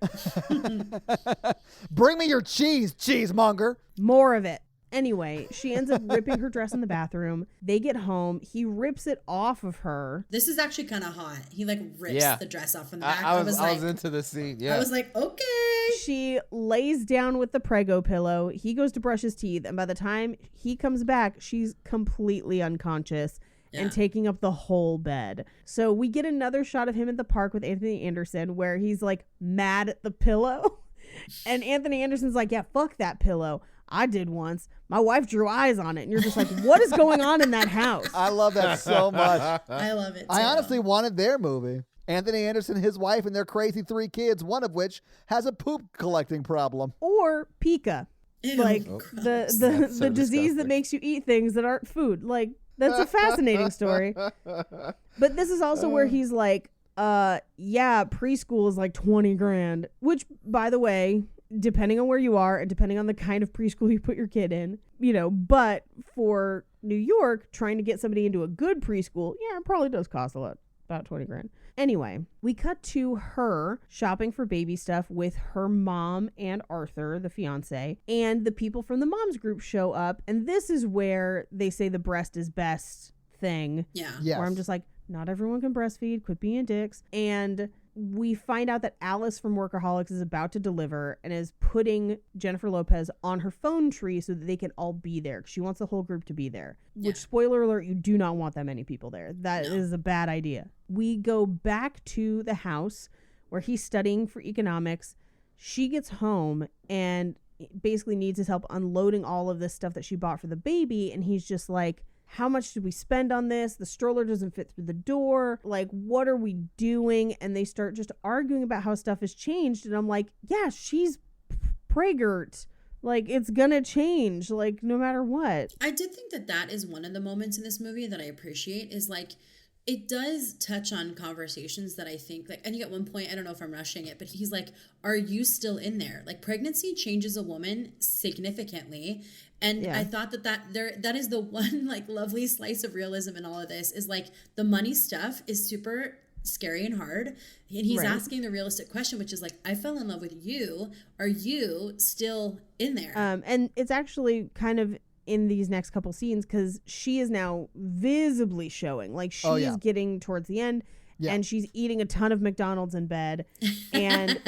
Bring me your cheese, cheesemonger. More of it. Anyway, she ends up ripping her dress in the bathroom. They get home. He rips it off of her. This is actually kind of hot. He like rips Yeah. the dress off from the back. I I was like, into the scene. Yeah. I was like, okay. She lays down with the Prego pillow. He goes to brush his teeth. And by the time he comes back, she's completely unconscious and taking up the whole bed. So we get another shot of him at the park with Anthony Anderson where he's like mad at the pillow. And Anthony Anderson's like, yeah, fuck that pillow. I did once. My wife drew eyes on it. And you're just like, what is going on in that house? I love that so much. I love it. Too. I honestly wanted their movie. Anthony Anderson, his wife, and their crazy 3 kids, one of which has a poop collecting problem. Or Pika. Ew, Like gross. the so disease disgusting. that makes you eat things that aren't food. Like, that's a fascinating story. But this is also where he's like, yeah, preschool is like 20 grand, which, by the way, depending on where you are and depending on the kind of preschool you put your kid in, you know, but for New York, trying to get somebody into a good preschool, yeah, it probably does cost a lot, about 20 grand. Anyway, we cut to her shopping for baby stuff with her mom and Arthur, the fiance, and the people from the moms group show up. And this is where they say the breast is best thing. Yeah. Yes. Where I'm just like, not everyone can breastfeed, quit being dicks. And we find out that Alice from Workaholics is about to deliver and is putting Jennifer Lopez on her phone tree so that they can all be there. She wants the whole group to be there. Which, spoiler alert, you do not want that many people there. That is a bad idea. We go back to the house where he's studying for economics. She gets home and basically needs his help unloading all of this stuff that she bought for the baby. And he's just like, how much did we spend on this? The stroller doesn't fit through the door. Like, what are we doing? And they start just arguing about how stuff has changed. And I'm like, yeah, she's preggert. Like, it's gonna change, like, no matter what. I did think that is one of the moments in this movie that I appreciate is like, it does touch on conversations that I think like, and at one point, I don't know if I'm rushing it, but he's like, are you still in there? Like pregnancy changes a woman significantly. And I thought that is the one like lovely slice of realism in all of this is like the money stuff is super scary and hard. And he's asking the realistic question, which is like, I fell in love with you. Are you still in there? And it's actually kind of in these next couple scenes because she is now visibly showing like she's getting towards the end and she's eating a ton of McDonald's in bed. And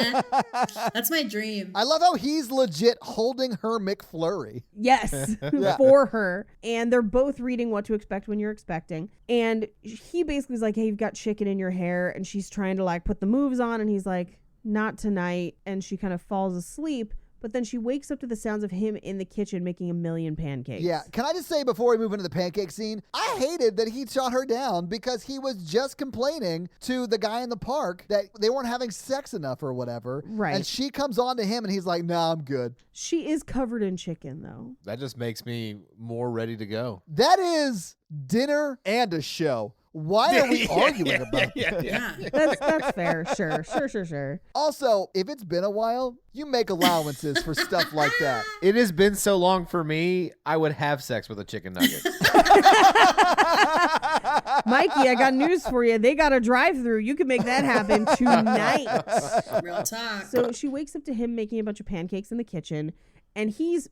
That's my dream. I love how he's legit holding her McFlurry. yes, for her. And they're both reading What to Expect When You're Expecting. And he basically is like, hey, you've got chicken in your hair. And she's trying to like put the moves on. And he's like, not tonight. And she kind of falls asleep. But then she wakes up to the sounds of him in the kitchen making a million pancakes. Yeah. Can I just say before we move into the pancake scene, I hated that he shot her down because he was just complaining to the guy in the park that they weren't having sex enough or whatever. Right. And she comes on to him and he's like, nah, I'm good. She is covered in chicken, though. That just makes me more ready to go. That is dinner and a show. Why are we arguing about that? Yeah. That's fair. Sure. Also, if it's been a while, you make allowances for stuff like that. It has been so long for me, I would have sex with a chicken nugget. Mikey, I got news for you. They got a drive-through. You can make that happen tonight. Real talk. So she wakes up to him making a bunch of pancakes in the kitchen, and he's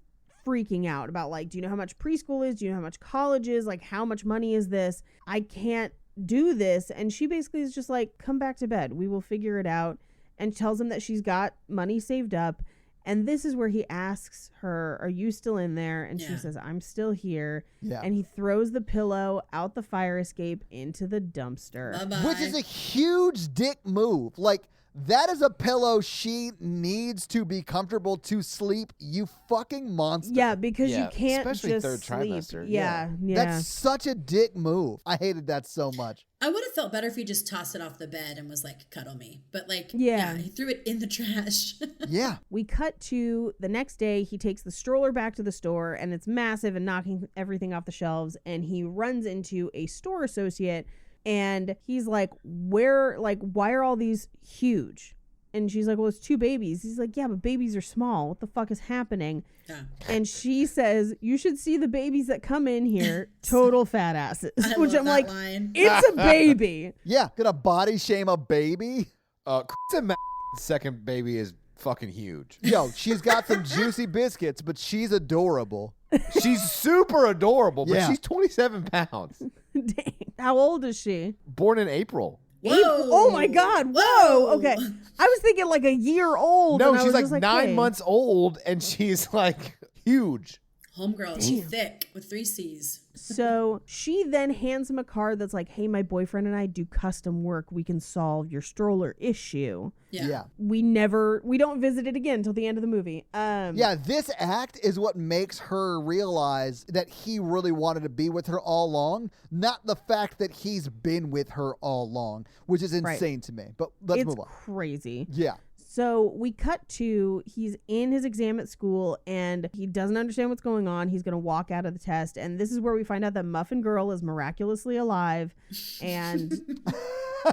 freaking out about like, do you know how much preschool is? Do you know how much college is? Like, how much money is this? I can't do this. And she basically is just like, come back to bed. We will figure it out. And tells him that she's got money saved up. And this is where he asks her, are you still in there? And she says, I'm still here. Yeah. And he throws the pillow out the fire escape into the dumpster. Bye-bye. Which is a huge dick move. Like, that is a pillow she needs to be comfortable to sleep, you fucking monster. Yeah, because you can't especially just third sleep. trimester. Yeah. That's such a dick move. I hated that so much. I would have felt better if he just tossed it off the bed and was like, cuddle me. But like, Yeah. he threw it in the trash. Yeah. We cut to the next day. He takes the stroller back to the store, and it's massive and knocking everything off the shelves. And he runs into a store associate, and he's like, why are all these huge? And she's like, well, it's 2 babies. He's like, yeah, but babies are small. What the fuck is happening? Yeah. And she says, you should see the babies that come in here, total fat asses. I Which love I'm that like, line. it's a baby. Yeah. Gonna body shame a baby? Second baby is fucking huge. Yo, she's got some juicy biscuits, but she's adorable. She's super adorable, but Yeah. she's 27 pounds. Dang. How old is she? Born in April. Whoa. Oh my God. Whoa. Okay. I was thinking like a year old. No, and I she's was like just 9 wait. months old, and she's like huge. Homegirl, she thick with 3 C's. So she then hands him a card that's like, hey, my boyfriend and I do custom work. We can solve your stroller issue. Yeah. We don't visit it again until the end of the movie. Yeah, this act is what makes her realize that he really wanted to be with her all along, not the fact that he's been with her all along, which is insane to me. But let's it's move on. crazy. Yeah. So we cut to he's in his exam at school and he doesn't understand what's going on. He's going to walk out of the test. And this is where we find out that Muffin Girl is miraculously alive and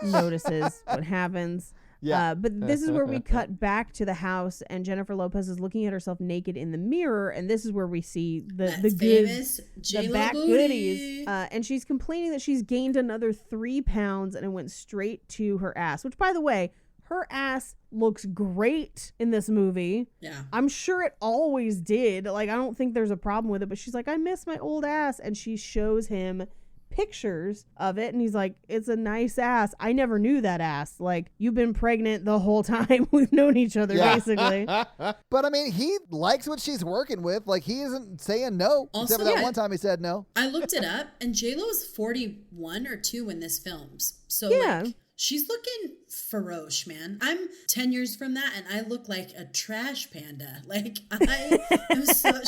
notices what happens. Yeah. But this is where we cut back to the house and Jennifer Lopez is looking at herself naked in the mirror. And this is where we see the That good, famous the J-Lo back booty. goodies. And she's complaining that she's gained another 3 pounds and it went straight to her ass, which by the way, her ass looks great in this movie. Yeah. I'm sure it always did. Like, I don't think there's a problem with it, but she's like, I miss my old ass. And she shows him pictures of it. And he's like, it's a nice ass. I never knew that ass. Like, you've been pregnant the whole time we've known each other, basically. But I mean, he likes what she's working with. Like, he isn't saying no. Also, except for that yeah. one time he said no. I looked it up, and J-Lo is 41 or 2 when this films. So, Yeah. like, she's looking feroce, man. I'm 10 years from that, and I look like a trash panda. Like,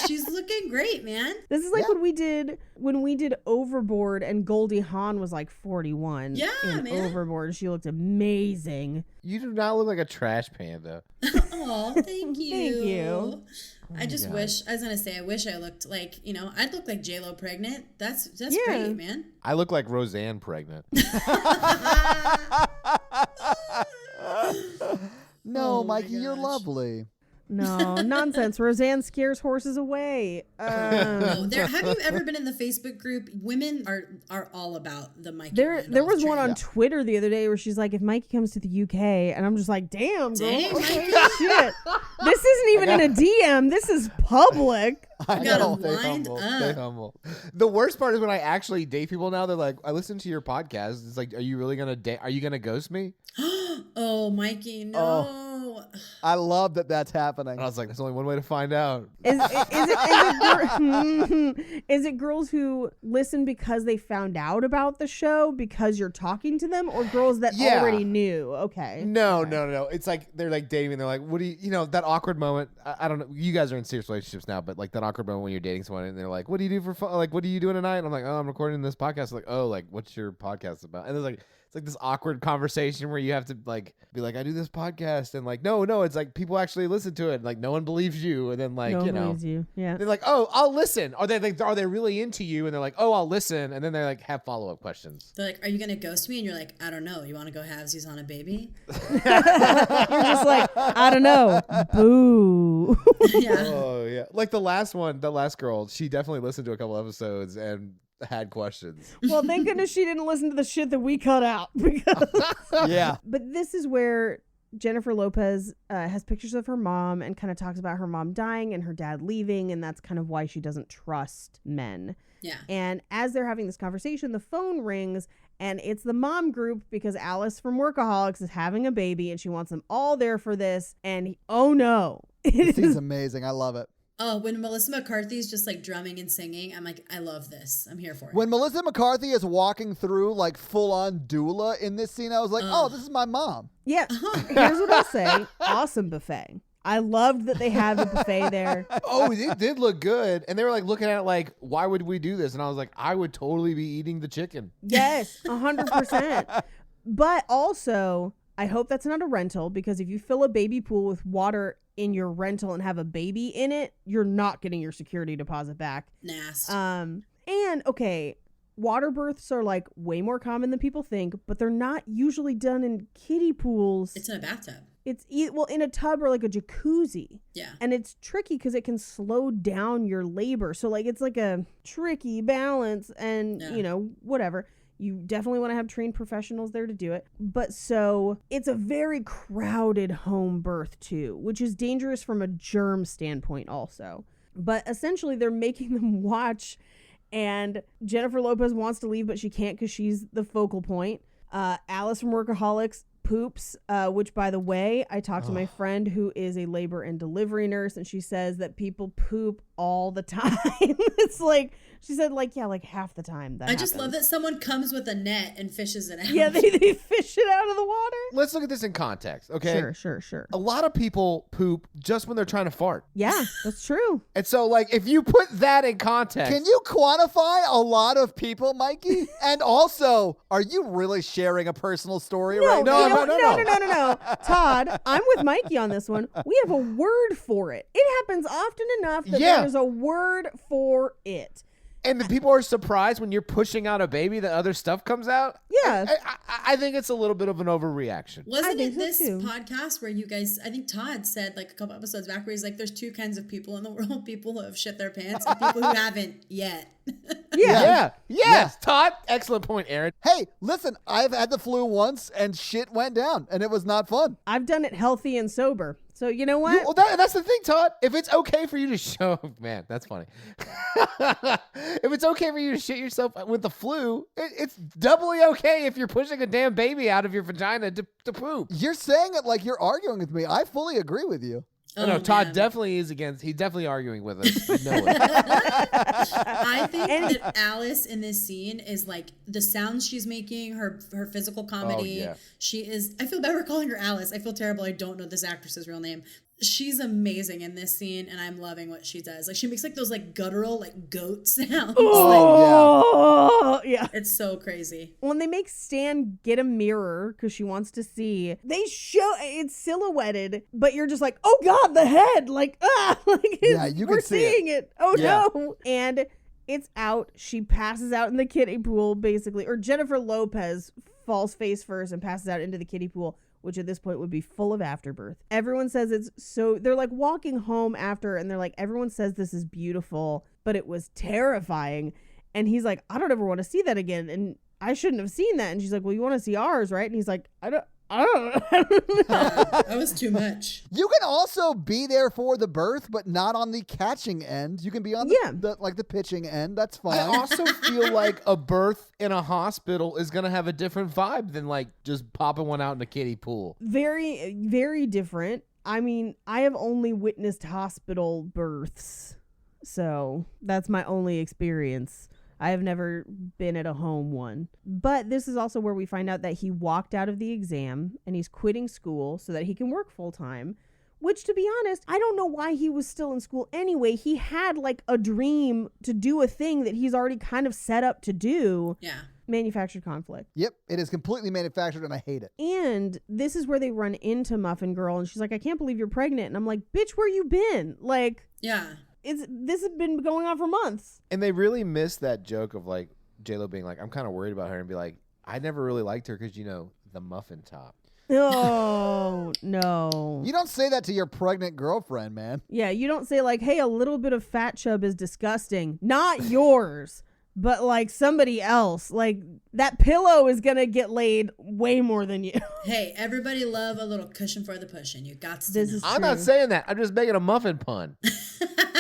she's looking great, man. This is like when we did Overboard and Goldie Hawn was like 41. Yeah, in man. Overboard. She looked amazing. You do not look like a trash panda. Oh, thank you. Thank you. I just wish, I was going to say, I wish I looked like, I'd look like J-Lo pregnant. That's Yeah. great, man. I look like Roseanne pregnant. No, Oh my Mikey, you're gosh. lovely. No, nonsense. Roseanne scares horses away. No, have you ever been in the Facebook group? Women are all about the Mikey. There Randolph was one train. on Twitter the other day where she's like, if Mikey comes to the UK, and I'm just like, damn, girl, Dang, okay, Mikey. shit. This isn't even in a DM. This is public. You got know. him Stay lined humble. Stay up. humble. The worst part is when I actually date people now. They're like, "I listen to your podcast." It's like, "Are you really gonna date? Are you gonna ghost me?" Oh, Mikey, no. I love that that's happening. And I was like, "There's only one way to find out." Is it girls who listen because they found out about the show because you're talking to them, or girls that Yeah. already knew? Okay. No. It's like they're like dating. And they're like, "What do you know?" That awkward moment. I don't know. You guys are in serious relationships now, but like that awkward moment when you're dating someone and they're like, "What do you do for fun? Like, what are you doing tonight?" And I'm like, "Oh, I'm recording this podcast." Like, "Oh, like what's your podcast about?" And there's like. It's like this awkward conversation where you have to like be like, I do this podcast, and like, no, it's like people actually listen to it, and like no one believes you, and then like No you one know, believes you. Yeah. they're like, oh, I'll listen. Are they really into you? And they're like, oh, I'll listen, and then they like have follow up questions. They're like, are you going to ghost me? And you're like, I don't know. You want to go halvesies on a baby? You're just like, I don't know. Boo. Yeah. Oh yeah, like the last girl, she definitely listened to a couple episodes and had questions. Well, thank goodness she didn't listen to the shit that we cut out. Because Yeah. But this is where Jennifer Lopez has pictures of her mom and kind of talks about her mom dying and her dad leaving, and that's kind of why she doesn't trust men. Yeah. And as they're having this conversation, the phone rings, and it's the mom group because Alice from Workaholics is having a baby, and she wants them all there for this. And oh no, This scene's amazing. I love it. Oh, when Melissa McCarthy's just like drumming and singing, I'm like, I love this. I'm here for it. When Melissa McCarthy is walking through like full on doula in this scene, I was like, oh, this is my mom. Yeah, here's what I'll say. Awesome buffet. I loved that they have a buffet there. Oh, it did look good, and they were like looking at it like, why would we do this? And I was like, I would totally be eating the chicken. Yes, 100%. But also, I hope that's not a rental, because if you fill a baby pool with water in your rental and have a baby in it, you're not getting your security deposit back. Nasty. And okay, water births are like way more common than people think, but they're not usually done in kiddie pools. It's in a bathtub. It's well in a tub or like a jacuzzi. Yeah. And it's tricky because it can slow down your labor. So like it's like a tricky balance, and Yeah. you know, whatever. You definitely want to have trained professionals there to do it. But so it's a very crowded home birth too, which is dangerous from a germ standpoint also. But essentially they're making them watch, and Jennifer Lopez wants to leave, but she can't because she's the focal point. Alice from Workaholics poops, which by the way, I talked to my friend who is a labor and delivery nurse, and she says that people poop all the time. It's like, she said like, yeah, like half the time that I just happens. love that someone comes with a net and fishes it out. Yeah, they fish it out of the water. Let's look at this in context, okay? Sure. A lot of people poop just when they're trying to fart. Yeah, that's true. And so, like, if you put that in context. Can you quantify a lot of people, Mikey? And also, are you really sharing a personal story right now? No. Todd, I'm with Mikey on this one. We have a word for it. It happens often enough that Yeah. there's a word for it. And the people are surprised when you're pushing out a baby that other stuff comes out? Yeah. I think it's a little bit of an overreaction. Wasn't think it so, this too. podcast where you guys, I think Todd said like a couple episodes back where he's like, there's two kinds of people in the world, people who have shit their pants and people who haven't yet. Yeah. Yes. Todd, excellent point, Aaron. Hey, listen, I've had the flu once and shit went down and it was not fun. I've done it healthy and sober. So you know what? Well, that's the thing, Todd. If it's okay for you to show, man, that's funny. If it's okay for you to shit yourself with the flu, it's doubly okay if you're pushing a damn baby out of your vagina to poop. You're saying it like you're arguing with me. I fully agree with you. No, Oh, Todd man. definitely is against. He's definitely arguing with us. I know it. I think that Alice in this scene is like the sounds she's making, her physical comedy. yeah. She is, I feel bad for calling her Alice. I feel terrible. I don't know this actress's real name. She's amazing in this scene, and I'm loving what she does. Like she makes like those like guttural like goat sounds. Like, Oh, yeah. it's so crazy. When they make Stan get a mirror because she wants to see, they show it's silhouetted, but you're just like, oh God, the head, like like Yeah, you we're can see it. seeing it. Oh Yeah. no, and it's out. She passes out in the kiddie pool, basically, or Jennifer Lopez falls face first and passes out into the kiddie pool. which at this point would be full of afterbirth. Everyone says it's so, they're like walking home after and they're like, everyone says this is beautiful, but it was terrifying. And he's like, I don't ever want to see that again. And I shouldn't have seen that. And she's like, well, you want to see ours, right? And he's like, I don't know. That was too much. You can also be there for the birth, but not on the catching end. You can be on the pitching end. That's fine. I also feel like a birth in a hospital is going to have a different vibe than like just popping one out in a kiddie pool. Very, very different. I mean, I have only witnessed hospital births. So that's my only experience. I have never been at a home one. But this is also where we find out that he walked out of the exam and he's quitting school so that he can work full time. Which, to be honest, I don't know why he was still in school anyway. He had like a dream to do a thing that he's already kind of set up to do. Yeah. Manufactured conflict. Yep, it is completely manufactured and I hate it. And this is where they run into Muffin Girl and she's like, I can't believe you're pregnant. And I'm like, bitch, where you been? Like, Yeah. This has been going on for months. And they really missed that joke of like J-Lo being like, I'm kind of worried about her, and be like, I never really liked her because, you know, the muffin top. Oh, no. You don't say that to your pregnant girlfriend, man. Yeah, you don't say like, hey, a little bit of fat chub is disgusting. Not yours, but like somebody else. Like that pillow is going to get laid way more than you. Hey, everybody love a little cushion for the pushing. You got to This know. is I'm not true. saying that. I'm just making a muffin pun.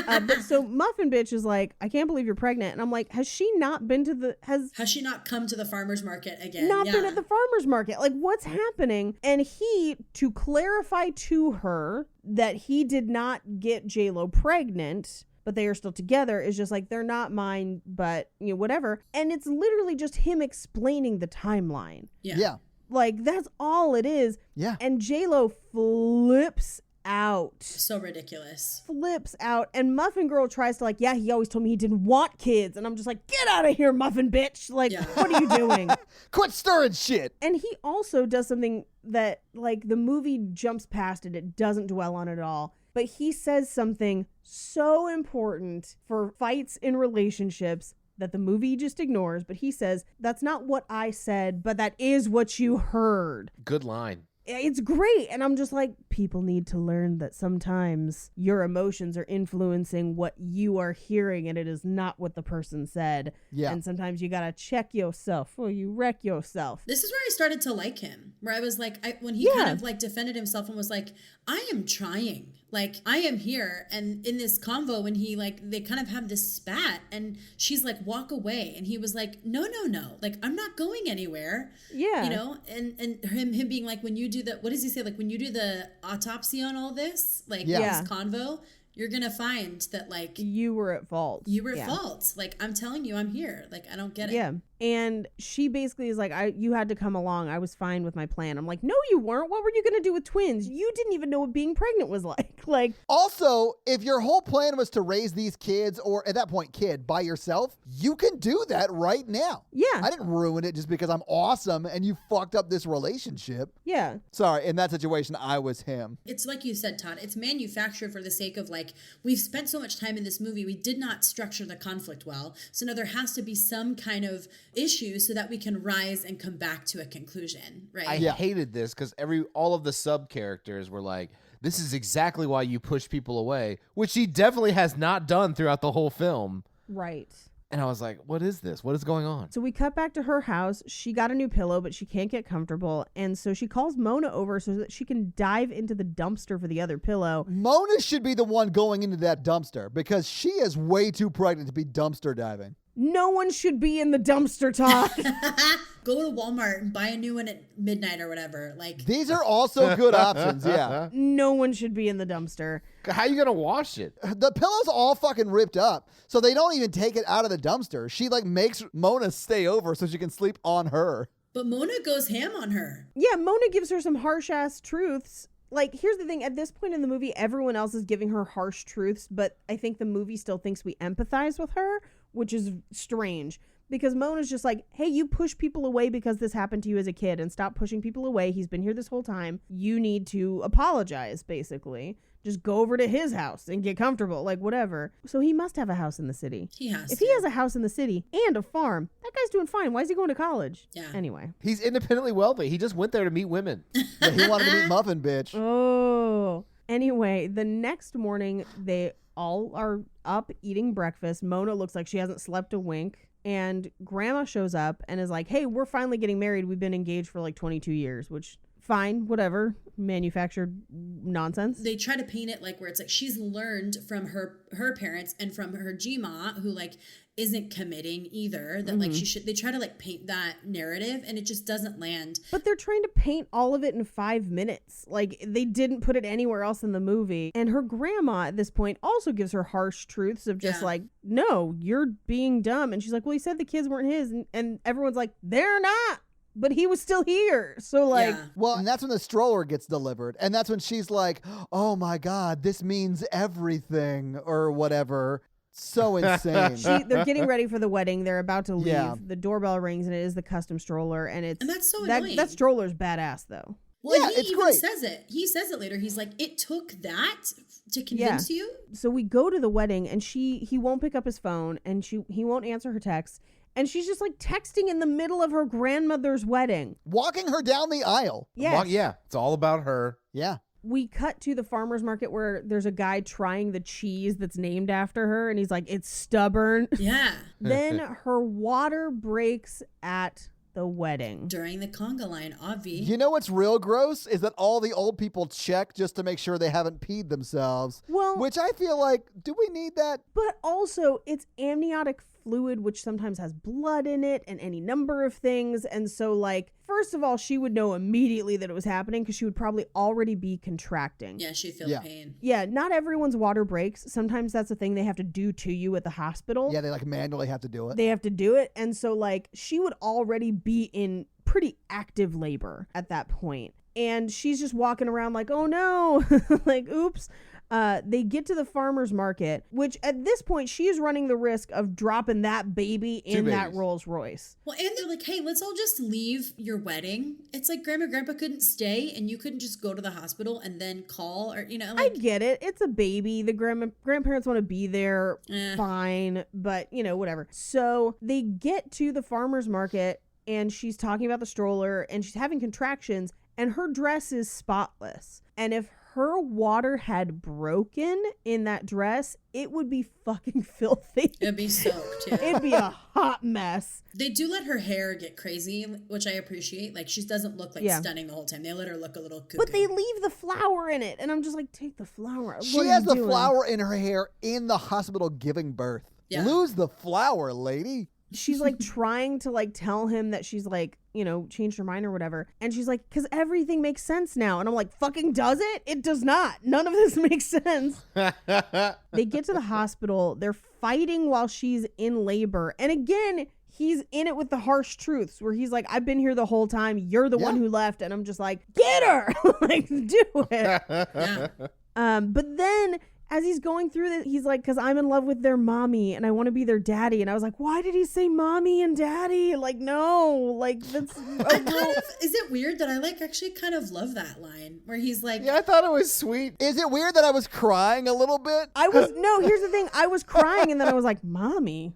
But so Muffin Bitch is like, I can't believe you're pregnant. And I'm like, has she not been to the, has she not come to the farmer's market again? not Yeah. been at the farmer's market? Like, what's happening? And he, to clarify to her that he did not get J-Lo pregnant, but they are still together, is just like, they're not mine, but, you know, whatever. And it's literally just him explaining the timeline. Yeah. Like, that's all it is. Yeah. And J-Lo flips out. So ridiculous. Flips out. And Muffin Girl tries to like, yeah, he always told me he didn't want kids. And I'm just like, get out of here, Muffin Bitch. Like, Yeah. what are you doing? Quit stirring shit. And he also does something that, like, the movie jumps past it. It doesn't dwell on it at all. But he says something so important for fights in relationships that the movie just ignores. But he says, that's not what I said, but that is what you heard. Good line. It's great. And I'm just like, people need to learn that sometimes your emotions are influencing what you are hearing and it is not what the person said. Yeah. And sometimes you got to check yourself or you wreck yourself. This is where I started to like him, where I was like, when he kind of like defended himself and was like, I am trying, like, I am here. And in this convo, when he like, they kind of have this spat and she's like, walk away. And he was like, no, like, I'm not going anywhere. Yeah. You know, and him being like, when you do the, what does he say? Like, when you do the autopsy on all this, like Yeah. this convo, you're going to find that like, You were at fault. you were at fault. Like, I'm telling you, I'm here. Like, I don't get it. Yeah. And she basically is like, you had to come along. I was fine with my plan. I'm like, no, you weren't. What were you going to do with twins? You didn't even know what being pregnant was like. Like, Also, if your whole plan was to raise these kids, or at that point, kid, by yourself, you can do that right now. yeah. I didn't ruin it just because I'm awesome and you fucked up this relationship. Yeah. Sorry, in that situation, I was him. It's like you said, Todd, it's manufactured for the sake of like, we've spent so much time in this movie, we did not structure the conflict well. So now there has to be some kind of issue so that we can rise and come back to a conclusion, right? I hated this because all of the sub characters were like, this is exactly why you push people away, which he definitely has not done throughout the whole film. Right. And I was like, what is this? What is going on? So we cut back to her house. She got a new pillow, but she can't get comfortable. And so she calls Mona over so that she can dive into the dumpster for the other pillow. Mona should be the one going into that dumpster because she is way too pregnant to be dumpster diving. No one should be in the dumpster, Todd. Go to Walmart and buy a new one at midnight or whatever. Like, These are also good options, yeah. No one should be in the dumpster. How you going to wash it? The pillow's all fucking ripped up, so they don't even take it out of the dumpster. She like makes Mona stay over so she can sleep on her. but Mona goes ham on her. Yeah, Mona gives her some harsh ass truths. Like, here's the thing. At this point in the movie, everyone else is giving her harsh truths, but I think the movie still thinks we empathize with her, which is strange. because Mona's just like, hey, you push people away because this happened to you as a kid, and stop pushing people away. He's been here this whole time. You need to apologize, basically. Just go over to his house and get comfortable, like whatever. So he must have a house in the city. He has If to. he has a house in the city and a farm, that guy's doing fine. Why is he going to college? Yeah. Anyway. He's independently wealthy. He just went there to meet women. Yeah, he wanted to meet Muffin, bitch. Oh. Anyway, the next morning, they all are up eating breakfast. Mona looks like she hasn't slept a wink. And Grandma shows up and is like, hey, we're finally getting married. We've been engaged for like 22 years, which... fine, whatever, manufactured nonsense. They try to paint it like where it's like she's learned from her parents and from her Gma, who like isn't committing either, that like she should. They try to like paint that narrative, and it just doesn't land. But they're trying to paint all of it in 5 minutes. Like, they didn't put it anywhere else in the movie. And her grandma at this point also gives her harsh truths of just like, no, you're being dumb. And she's like, well, he said the kids weren't his, and everyone's like, they're not. But he was still here. So, like... Yeah. Well, and that's when the stroller gets delivered. And that's when she's like, oh my God, this means everything or whatever. So insane. They're getting ready for the wedding. They're about to leave. Yeah. The doorbell rings, and it is the custom stroller. And that's so annoying. That stroller's badass, though. Well, Yeah, he it's even great. says it. He says it later. He's like, it took that to convince you? So we go to the wedding, and he won't pick up his phone, and he won't answer her texts. And she's just like texting in the middle of her grandmother's wedding. Walking her down the aisle. Yes. Yeah, it's all about her. Yeah. We cut to the farmer's market where there's a guy trying the cheese that's named after her. And he's like, it's stubborn. Yeah. Then her water breaks at the wedding. During the conga line, Avi. You know what's real gross is that all the old people check just to make sure they haven't peed themselves. Well, Which I feel like, do we need that? but also it's amniotic fluid, which sometimes has blood in it and any number of things. And so, like, first of all, she would know immediately that it was happening because she would probably already be contracting. Yeah, she feels Yeah. pain. Yeah, not everyone's water breaks. Sometimes that's a thing they have to do to you at the hospital. Yeah, they like manually have to do it. They have to do it. And so, like, she would already be in pretty active labor at that point. And she's just walking around like, oh no, like, oops. They get to the farmer's market, which at this point, she is running the risk of dropping that baby in that babies. Rolls Royce. Well, and they're like, hey, let's all just leave your wedding. It's like grandpa couldn't stay, and you couldn't just go to the hospital and then call, or, you know, I like, get it. It's a baby. The grandparents want to be there. Eh. Fine. But, you know, whatever. So they get to the farmer's market, and she's talking about the stroller, and she's having contractions, and her dress is spotless. And if her water had broken in that dress, it would be fucking filthy. it'd be soaked. Yeah. It'd be a hot mess. They do let her hair get crazy, which I appreciate. Like, she doesn't look like Yeah. stunning the whole time. They let her look a little cuckoo. But they leave the flour in it, and I'm just like, take the flour. She What are has you the doing? flour in her hair in the hospital giving birth. Yeah. Lose the flour, lady. She's like trying to like tell him that she's like, you know, changed her mind or whatever. And she's like, because everything makes sense now. And I'm like, fucking does it? It does not. None of this makes sense. They get to the hospital. They're fighting while she's in labor. And again, he's in it with the harsh truths where he's like, I've been here the whole time. You're the one who left. And I'm just like, get her. Like, do it. Yeah. But then as he's going through this, he's like, because I'm in love with their mommy and I want to be their daddy. And I was like, why did he say mommy and daddy? Like, no, like that's Is it weird that I like actually kind of love that line where he's like, Yeah, I thought it was sweet. Is it weird that I was crying a little bit? here's the thing. I was crying and then I was like, mommy.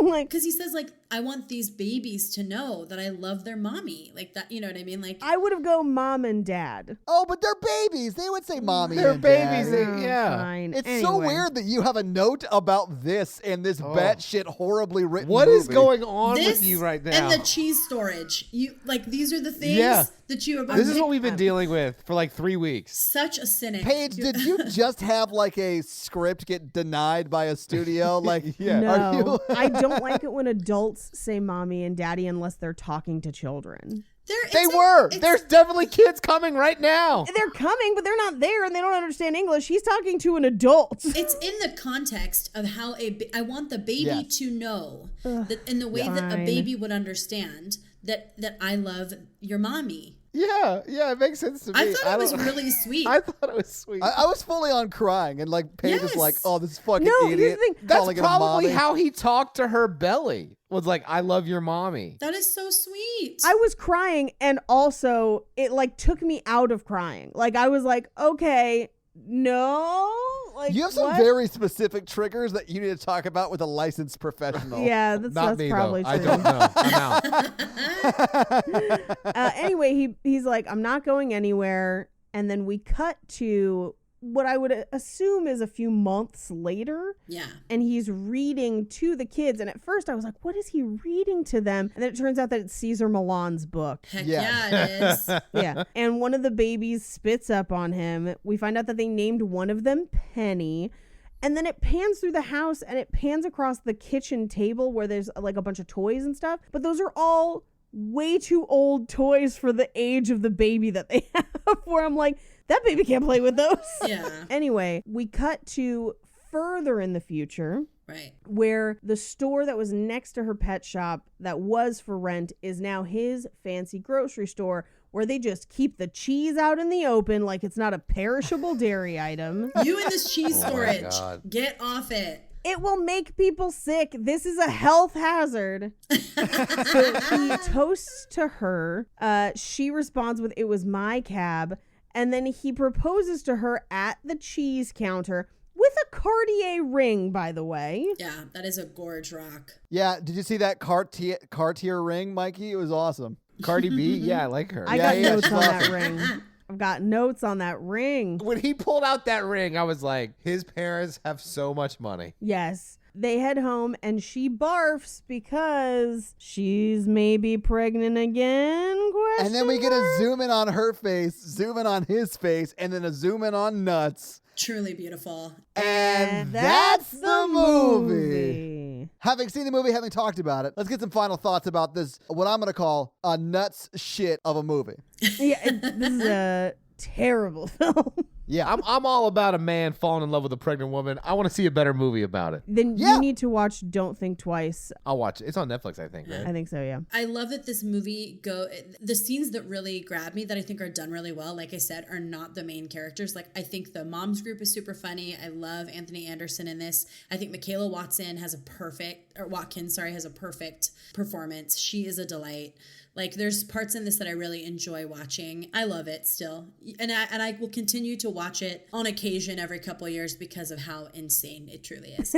Like, because he says like, I want these babies to know that I love their mommy, like that. You know what I mean? Like, I would have go mom and dad. Oh, but they're babies. They would say mommy They're and babies. dad. Yeah. Fine. It's so Anyway. weird that you have a note about this in this batshit horribly written What is movie. going on this with you right now? and the cheese storage. You like these are the things Yeah. that you are. This is what we've been dealing with for like 3 weeks. Such a cynic. Paige, did you just have like a script get denied by a studio? Like, Yeah. are you? No, I don't like it when adults say mommy and daddy unless they're talking to children. There's definitely kids coming right now. They're coming, but they're not there and they don't understand English. He's talking to an adult. It's in the context of how I want the baby Yes. to know that in the way that a Fine. baby would understand that I love your mommy. Yeah, it makes sense to me. I thought it was don't- really sweet. I thought it was sweet. I was fully on crying, and like Paige is Yes. like, "Oh, this fucking No, here's idiot." the thing. That's calling it a probably mommy. how he talked to her belly. Was like, "I love your mommy." That is so sweet. I was crying, and also it like took me out of crying. Like I was like, okay, no, like You have some what? very specific triggers that you need to talk about with a licensed professional. Yeah, that's Not me probably though. true. I don't know. I'm out. Anyway, he's like, I'm not going anywhere. And then we cut to what I would assume is a few months later. yeah. And he's reading to the kids. And at first I was like, what is he reading to them? And then it turns out that it's Cesar Millan's book. Heck Yeah. yeah, it is. Yeah. And one of the babies spits up on him. We find out that they named one of them Penny. And then it pans through the house and it pans across the kitchen table where there's like a bunch of toys and stuff. But those are all way too old toys for the age of the baby that they have, where I'm like, that baby can't play with those. Yeah. Anyway, we cut to further in the future Right. where the store that was next to her pet shop that was for rent is now his fancy grocery store where they just keep the cheese out in the open like it's not a perishable dairy item. You and this cheese Oh my storage. God. Get off it. It will make people sick. This is a health hazard. So he toasts to her. She responds with, "It was my cab." And then he proposes to her at the cheese counter with a Cartier ring, by the way. Yeah, that is a gorge rock. Yeah, did you see that Cartier ring, Mikey? It was awesome. Cardi B, yeah, I like her. I Yeah, got yeah, notes she's on that awesome. ring. I've got notes on that ring. When he pulled out that ring, I was like, his parents have so much money. Yes. They head home and she barfs because she's maybe pregnant again? And then we get a Question zoom in on her face, zoom in on his face, and then a zoom in on nuts. Truly beautiful. And that's the movie. Having seen the movie, having talked about it, let's get some final thoughts about this, what I'm going to call a nuts shit of a movie. Yeah, this is a terrible film. Yeah. I'm all about a man falling in love with a pregnant woman. I want to see a better movie about it. Then Yeah. you need to watch Don't Think Twice. I'll watch it. It's on Netflix, I think, right? I think so, yeah. I love that this movie the scenes that really grab me that I think are done really well, like I said, are not the main characters. Like I think the moms group is super funny. I love Anthony Anderson in this. I think Michaela Watkins has a perfect performance. She is a delight. Like there's parts in this that I really enjoy watching. I love it still. And I will continue to watch it on occasion every couple of years because of how insane it truly is.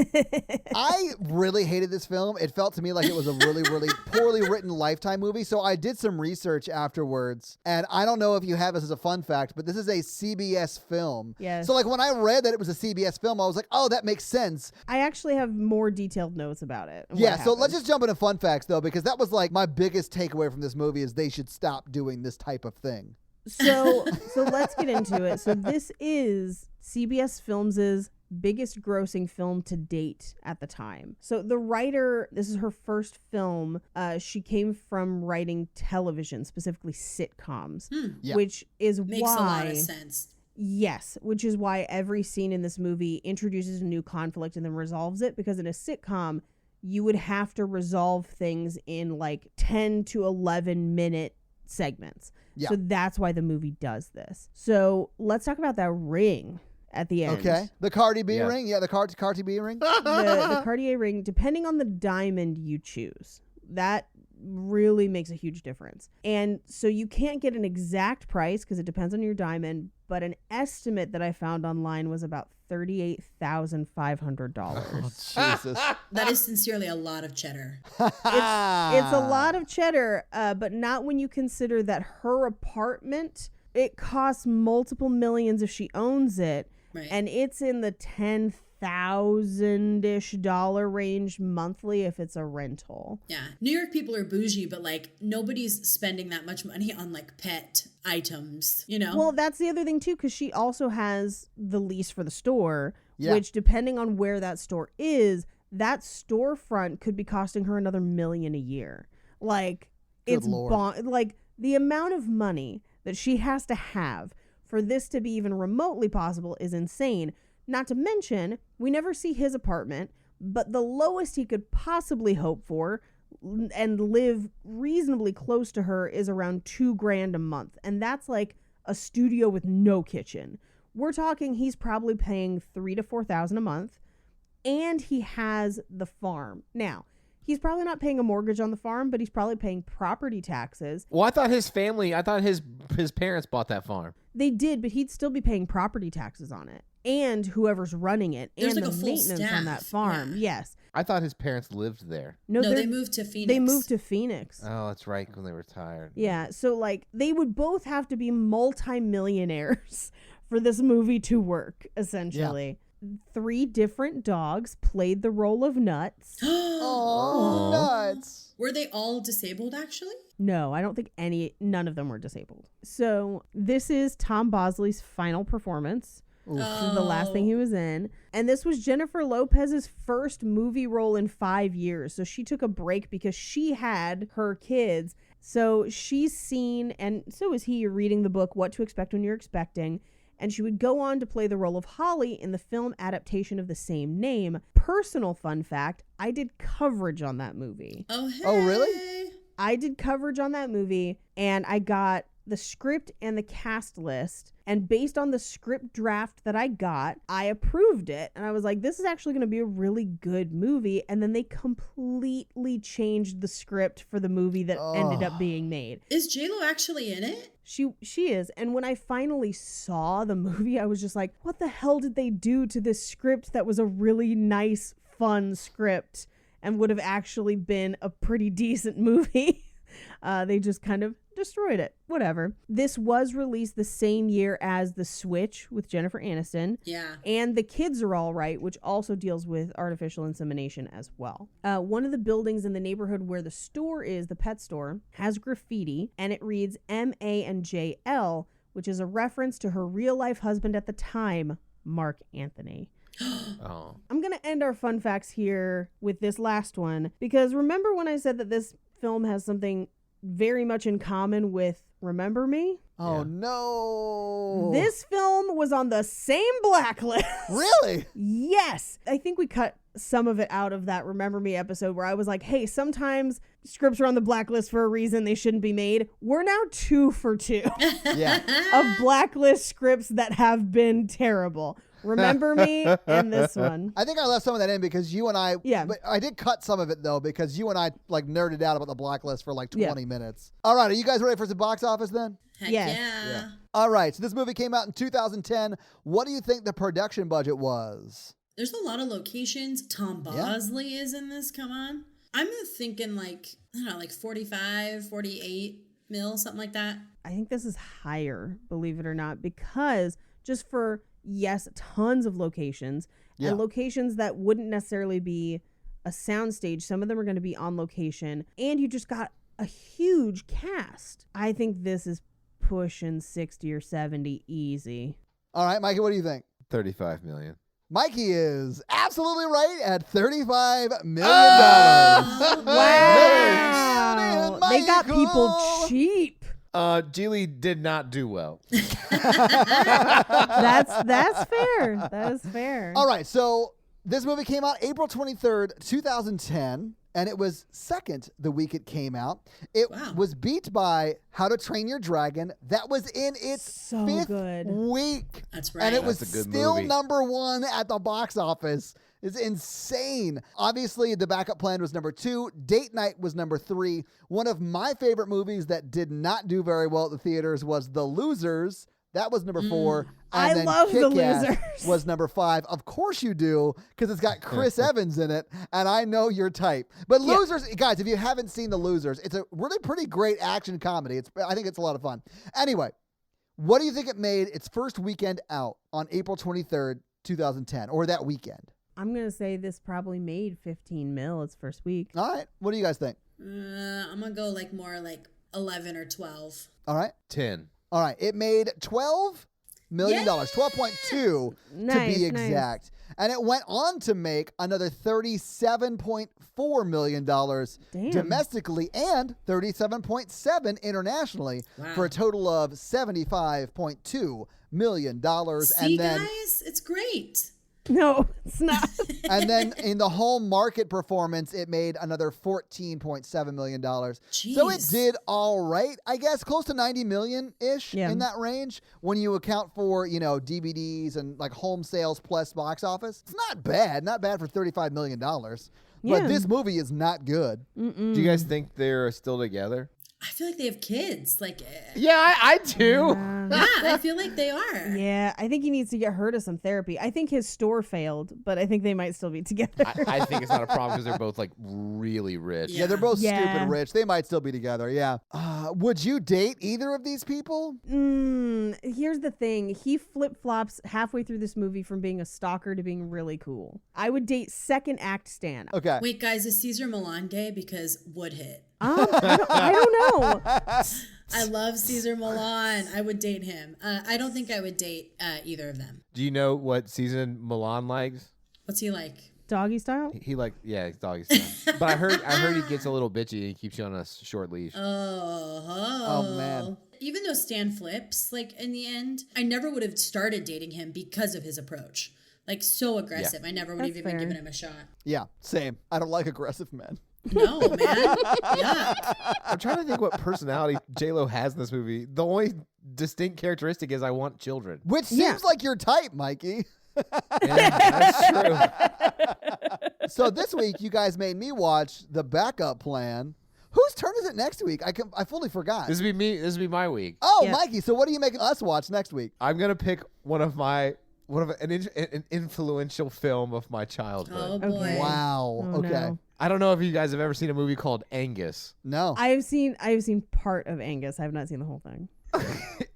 I really hated this film. It felt to me like it was a really, really poorly written Lifetime movie. So I did some research afterwards. And I don't know if you have this as a fun fact, but this is a CBS film. Yes. So like when I read that it was a CBS film, I was like, oh, that makes sense. I actually have more detailed notes about it. and Yeah, what so let's happened. just jump into fun facts though, because that was like my biggest takeaway from this movie is they should stop doing this type of thing. So let's get into it. So this is CBS Films' biggest grossing film to date at the time. So the writer, this is her first film. She came from writing television, specifically sitcoms, Yeah. which is Makes why a lot of sense. Yes, which is why every scene in this movie introduces a new conflict and then resolves it, because in a sitcom, you would have to resolve things in like 10 to 11 minute segments. Yeah. So that's why the movie does this. So let's talk about that ring at the end. Okay. The Cardi B Yeah. ring? Yeah, the Cardi B ring? The Cartier ring, depending on the diamond you choose, that really makes a huge difference. And so you can't get an exact price because it depends on your diamond, but an estimate that I found online was about $38,500. Jesus. That is sincerely a lot of cheddar. It's a lot of cheddar, but not when you consider that her apartment, it costs multiple millions if she owns it, Right. and it's in the $10,000-ish range monthly if it's a rental. Yeah. New York people are bougie, but like nobody's spending that much money on like pet items, you know? Well, that's the other thing too, because she also has the lease for the store, Yeah. which depending on where that store is, that storefront could be costing her another $1 million a year. Like, Good it's Lord. like the amount of money that she has to have for this to be even remotely possible is insane. Not to mention, we never see his apartment, but the lowest he could possibly hope for and live reasonably close to her is around $2,000 a month. And that's like a studio with no kitchen. We're talking he's probably paying $3,000 to $4,000 a month, and he has the farm. Now, he's probably not paying a mortgage on the farm, but he's probably paying property taxes. Well, I thought his parents bought that farm. They did, but he'd still be paying property taxes on it, and whoever's running it, There's and like the a full maintenance on that staff, farm. yeah. Yes. I thought his parents lived there. No, they're- they moved to Phoenix. They moved to Phoenix. Oh, that's right, when they retired. Yeah, so like they would both have to be multimillionaires for this movie to work, essentially. 3 different dogs played the role of Nuts. Oh, nuts. Were they all disabled, actually? No, I don't think none of them were disabled. So this is Tom Bosley's final performance. This is the last thing he was in. And this was Jennifer Lopez's first movie role in 5 years. So she took a break because she had her kids. So she's seen, and so is he, reading the book, What to Expect When You're Expecting. And she would go on to play the role of Holly in the film adaptation of the same name. Personal fun fact, I did coverage on that movie. Oh, hey. Oh, really? I did coverage on that movie, and I got the script and the cast list. And based on the script draft that I got, I approved it. And I was like, this is actually going to be a really good movie. And then they completely changed the script for the movie that ended up being made. Is J-Lo actually in it? She is. And when I finally saw the movie, I was just like, what the hell did they do to this script that was a really nice, fun script and would have actually been a pretty decent movie? They just kind of destroyed it. Whatever. This was released the same year as The Switch with Jennifer Aniston. Yeah. And The Kids Are All Right, which also deals with artificial insemination as well. One of the buildings in the neighborhood where the store is, the pet store, has graffiti, and it reads M.A. and J.L., which is a reference to her real-life husband at the time, Mark Anthony. Oh. I'm going to end our fun facts here with this last one, because remember when I said that this film has something very much in common with Remember Me? Oh, Yeah. no. This film was on the same blacklist. Really? Yes. I think we cut some of it out of that Remember Me episode where I was like, hey, sometimes scripts are on the blacklist for a reason they shouldn't be made. We're now 2 for 2 Yeah. of blacklist scripts that have been terrible. Remember Me and this one. I think I left some of that in because you and I, Yeah. but I did cut some of it though because you and I like nerded out about the blacklist for like 20 Yeah. minutes. All right, are you guys ready for some box office then? Heck Yes. yeah. All right, so this movie came out in 2010. What do you think the production budget was? There's a lot of locations. Tom Bosley is in this. Come on. I'm thinking like, I don't know, like 45, 48 mil, something like that. I think this is higher, believe it or not, because just for, yes, tons of locations Yeah. and locations that wouldn't necessarily be a soundstage. Some of them are going to be on location, and you just got a huge cast. I think this is pushing 60 or 70 easy. All right, Mikey, what do you think? 35 million. Mikey is absolutely right at $35 million. Wow. They got people cheap. Geely did not do well. That's fair. That is fair. All right, so this movie came out April 23rd, 2010, and it was second the week it came out. It Wow. was beat by How to Train Your Dragon. That was in its So 5th good. week. That's right. And it was That's a good still movie. number 1 at the box office. It's insane. Obviously, the backup plan was number 2. Date Night was number 3. One of my favorite movies that did not do very well at the theaters was The Losers. That was number 4. I And then love The Kick-Ass Losers. was number 5. Of course you do, because it's got Chris Evans in it, and I know your type. But Losers, guys, if you haven't seen The Losers, it's a really pretty great action comedy. I think it's a lot of fun. Anyway, what do you think it made its first weekend out on April 23rd, 2010, or that weekend? I'm going to say this probably made 15 mil its first week. All right, what do you guys think? I'm going to go like more like 11 or 12. All right, 10. all right. It made $12 million, Yeah! 12.2 Nice, to be nice. exact. And it went on to make another $37.4 million Damn. domestically and $37.7 internationally Wow. for a total of $75.2 million. See, And then guys, it's great. No, it's not. And then in the home market performance, it made another $14.7 million. So it Jeez. did all right, I guess, close to 90 million-ish Yeah. in that range when you account for, DVDs and like home sales plus box office. It's not bad for $35 million. Yeah. But this movie is not good. Do you guys think they're still together? I feel like they have kids. Like, Yeah, I do. yeah, I feel like they are. Yeah, I think he needs to get her to some therapy. I think his store failed, but I think they might still be together. I think it's not a problem because they're both like really rich. Yeah, they're both Yeah. stupid rich. They might still be together, yeah. Would you date either of these people? Here's the thing. He flip-flops halfway through this movie from being a stalker to being really cool. I would date second act Stan. Okay. Wait, guys, is Caesar Milan gay? Because would hit. I don't know. I love Caesar Milan. I would date him. I don't think I would date either of them. Do you know what season Milan likes? What's he like? Doggy style? He like it's doggy style. But I heard he gets a little bitchy and he keeps you on a short leash. Oh, man. Even though Stan flips, like in the end, I never would have started dating him because of his approach. Like so aggressive. I never would have That's even fair. given him a shot. Yeah, same. I don't like aggressive men. No, man. Yuck. I'm trying to think what personality J-Lo has in this movie. The only distinct characteristic is I want children. Which seems Yeah. like your type, Mikey. Yeah, that's true. So this week, you guys made me watch The Backup Plan. Whose turn is it next week? I fully forgot. This would be me. This would be my week. Oh, Yeah. Mikey, so what are you making us watch next week? I'm gonna pick an influential film of my childhood. Oh boy. Okay. Wow. Oh, Okay. no. I don't know if you guys have ever seen a movie called Angus. No. I have seen part of Angus. I have not seen the whole thing.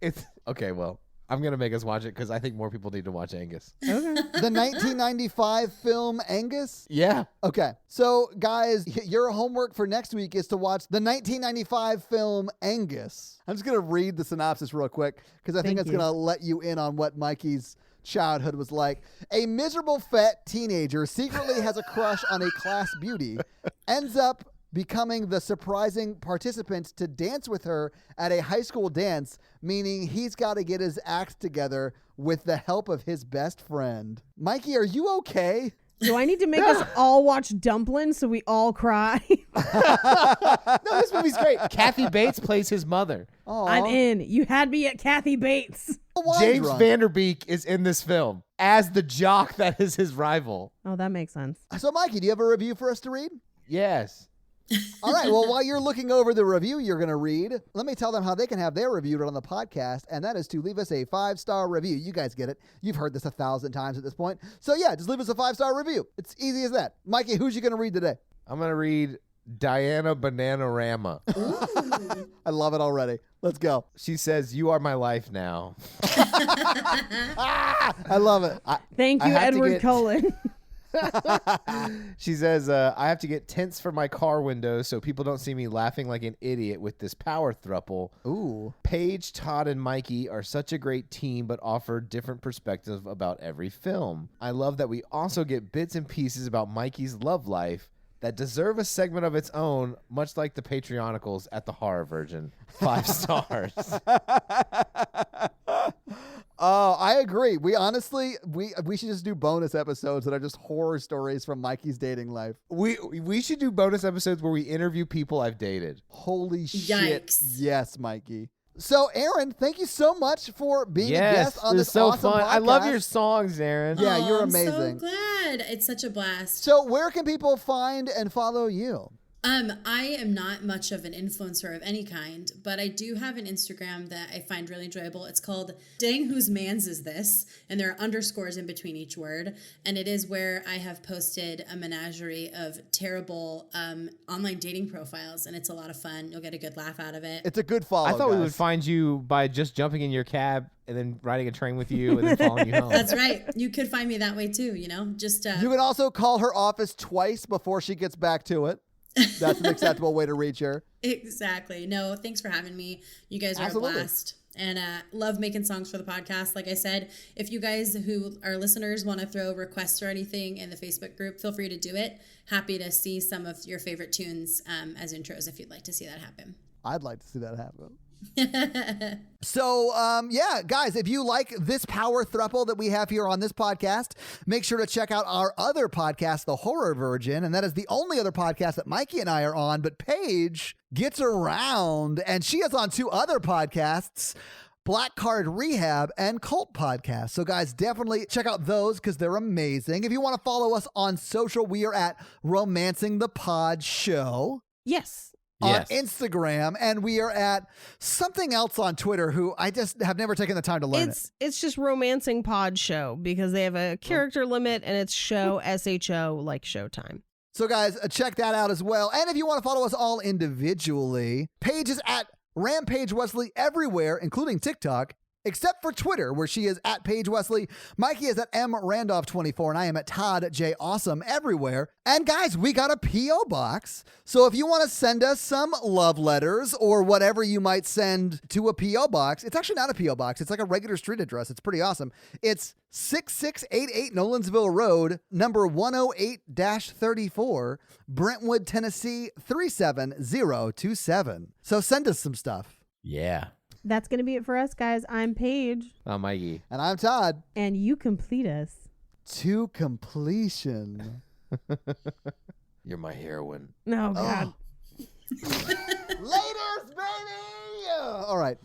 It's okay. Well, I'm gonna make us watch it because I think more people need to watch Angus. Okay. The 1995 film Angus? Yeah. Okay. So, guys, your homework for next week is to watch the 1995 film Angus. I'm just going to read the synopsis real quick because I think Thank it's you. going to let you in on what Mikey's childhood was like. A miserable fat teenager secretly has a crush on a class beauty, ends up becoming the surprising participant to dance with her at a high school dance, meaning he's got to get his act together with the help of his best friend. Mikey, are you okay? Do I need to make us all watch Dumplin' so we all cry? No, this movie's great. Kathy Bates plays his mother. Aw. I'm in. You had me at Kathy Bates. Wine James drunk. Vanderbeek is in this film as the jock that is his rival. Oh, that makes sense. So, Mikey, do you have a review for us to read? Yes. All right. Well, while you're looking over the review you're going to read, let me tell them how they can have their review read on the podcast, and that is to leave us a 5-star review. You guys get it. You've heard this 1,000 times at this point. So, yeah, just leave us a 5-star review. It's easy as that. Mikey, who's you going to read today? I'm gonna read Diana Bananarama. I love it already. Let's go. She says, "You are my life now." I love it. Thank I you, have to Edward get- Cullen. She says, "I have to get tents for my car windows so people don't see me laughing like an idiot with this power throuple. Ooh. Paige, Todd, and Mikey are such a great team, but offer different perspectives about every film. I love that we also get bits and pieces about Mikey's love life that deserve a segment of its own, much like the Patreonicals at the Horror Virgin. 5 stars." Oh, I agree. We honestly, we should just do bonus episodes that are just horror stories from Mikey's dating life. We should do bonus episodes where we interview people I've dated. Holy shit. Yikes. Yes, Mikey. So, Aaron, thank you so much for being a guest on it's this so awesome fun. podcast. I love your songs, Aaron. Yeah, Oh, you're I'm amazing. so glad. It's such a blast. So, where can people find and follow you? I am not much of an influencer of any kind, but I do have an Instagram that I find really enjoyable. It's called Dang Whose Mans Is This? And there are underscores in between each word. And it is where I have posted a menagerie of terrible online dating profiles. And it's a lot of fun. You'll get a good laugh out of it. It's a good follow. I thought we guys. would find you by just jumping in your cab and then riding a train with you and then following you home. That's right. You could find me that way too, just You can also call her office twice before she gets back to it. That's an acceptable way to reach her. Exactly. No, thanks for having me. You guys are Absolutely. a blast. And love making songs for the podcast. Like I said, if you guys who are listeners want to throw requests or anything in the Facebook group, feel free to do it. Happy to see some of your favorite tunes as intros if you'd like to see that happen. I'd like to see that happen. So, yeah, guys, if you like this power throuple that we have here on this podcast, make sure to check out our other podcast, The Horror Virgin. And that is the only other podcast that Mikey and I are on. But Paige gets around, and she is on 2 other podcasts, Black Card Rehab and Cult Podcast. So, guys, definitely check out those because they're amazing. If you want to follow us on social, we are at Romancing the Pod Show. Yes. On Instagram, and we are at something else on Twitter who I just have never taken the time to learn It's just Romancing Pod Show because they have a character limit and it's show SHO like Showtime. So guys, check that out as well. And if you want to follow us all individually, Paige is at Rampage Wesley everywhere, including TikTok, except for Twitter, where she is at Paige Wesley. Mikey is at M Randolph 24, and I am at Todd J Awesome everywhere. And guys, we got a P.O. box. So if you want to send us some love letters or whatever you might send to a P.O. box, it's actually not a P.O. box. It's like a regular street address. It's pretty awesome. It's 6688 Nolensville Road, number 108-34, Brentwood, Tennessee 37027. So send us some stuff. Yeah. That's going to be it for us, guys. I'm Paige. I'm Mikey. And I'm Todd. And you complete us. To completion. You're my heroine. Oh, God. Laters, baby! All right.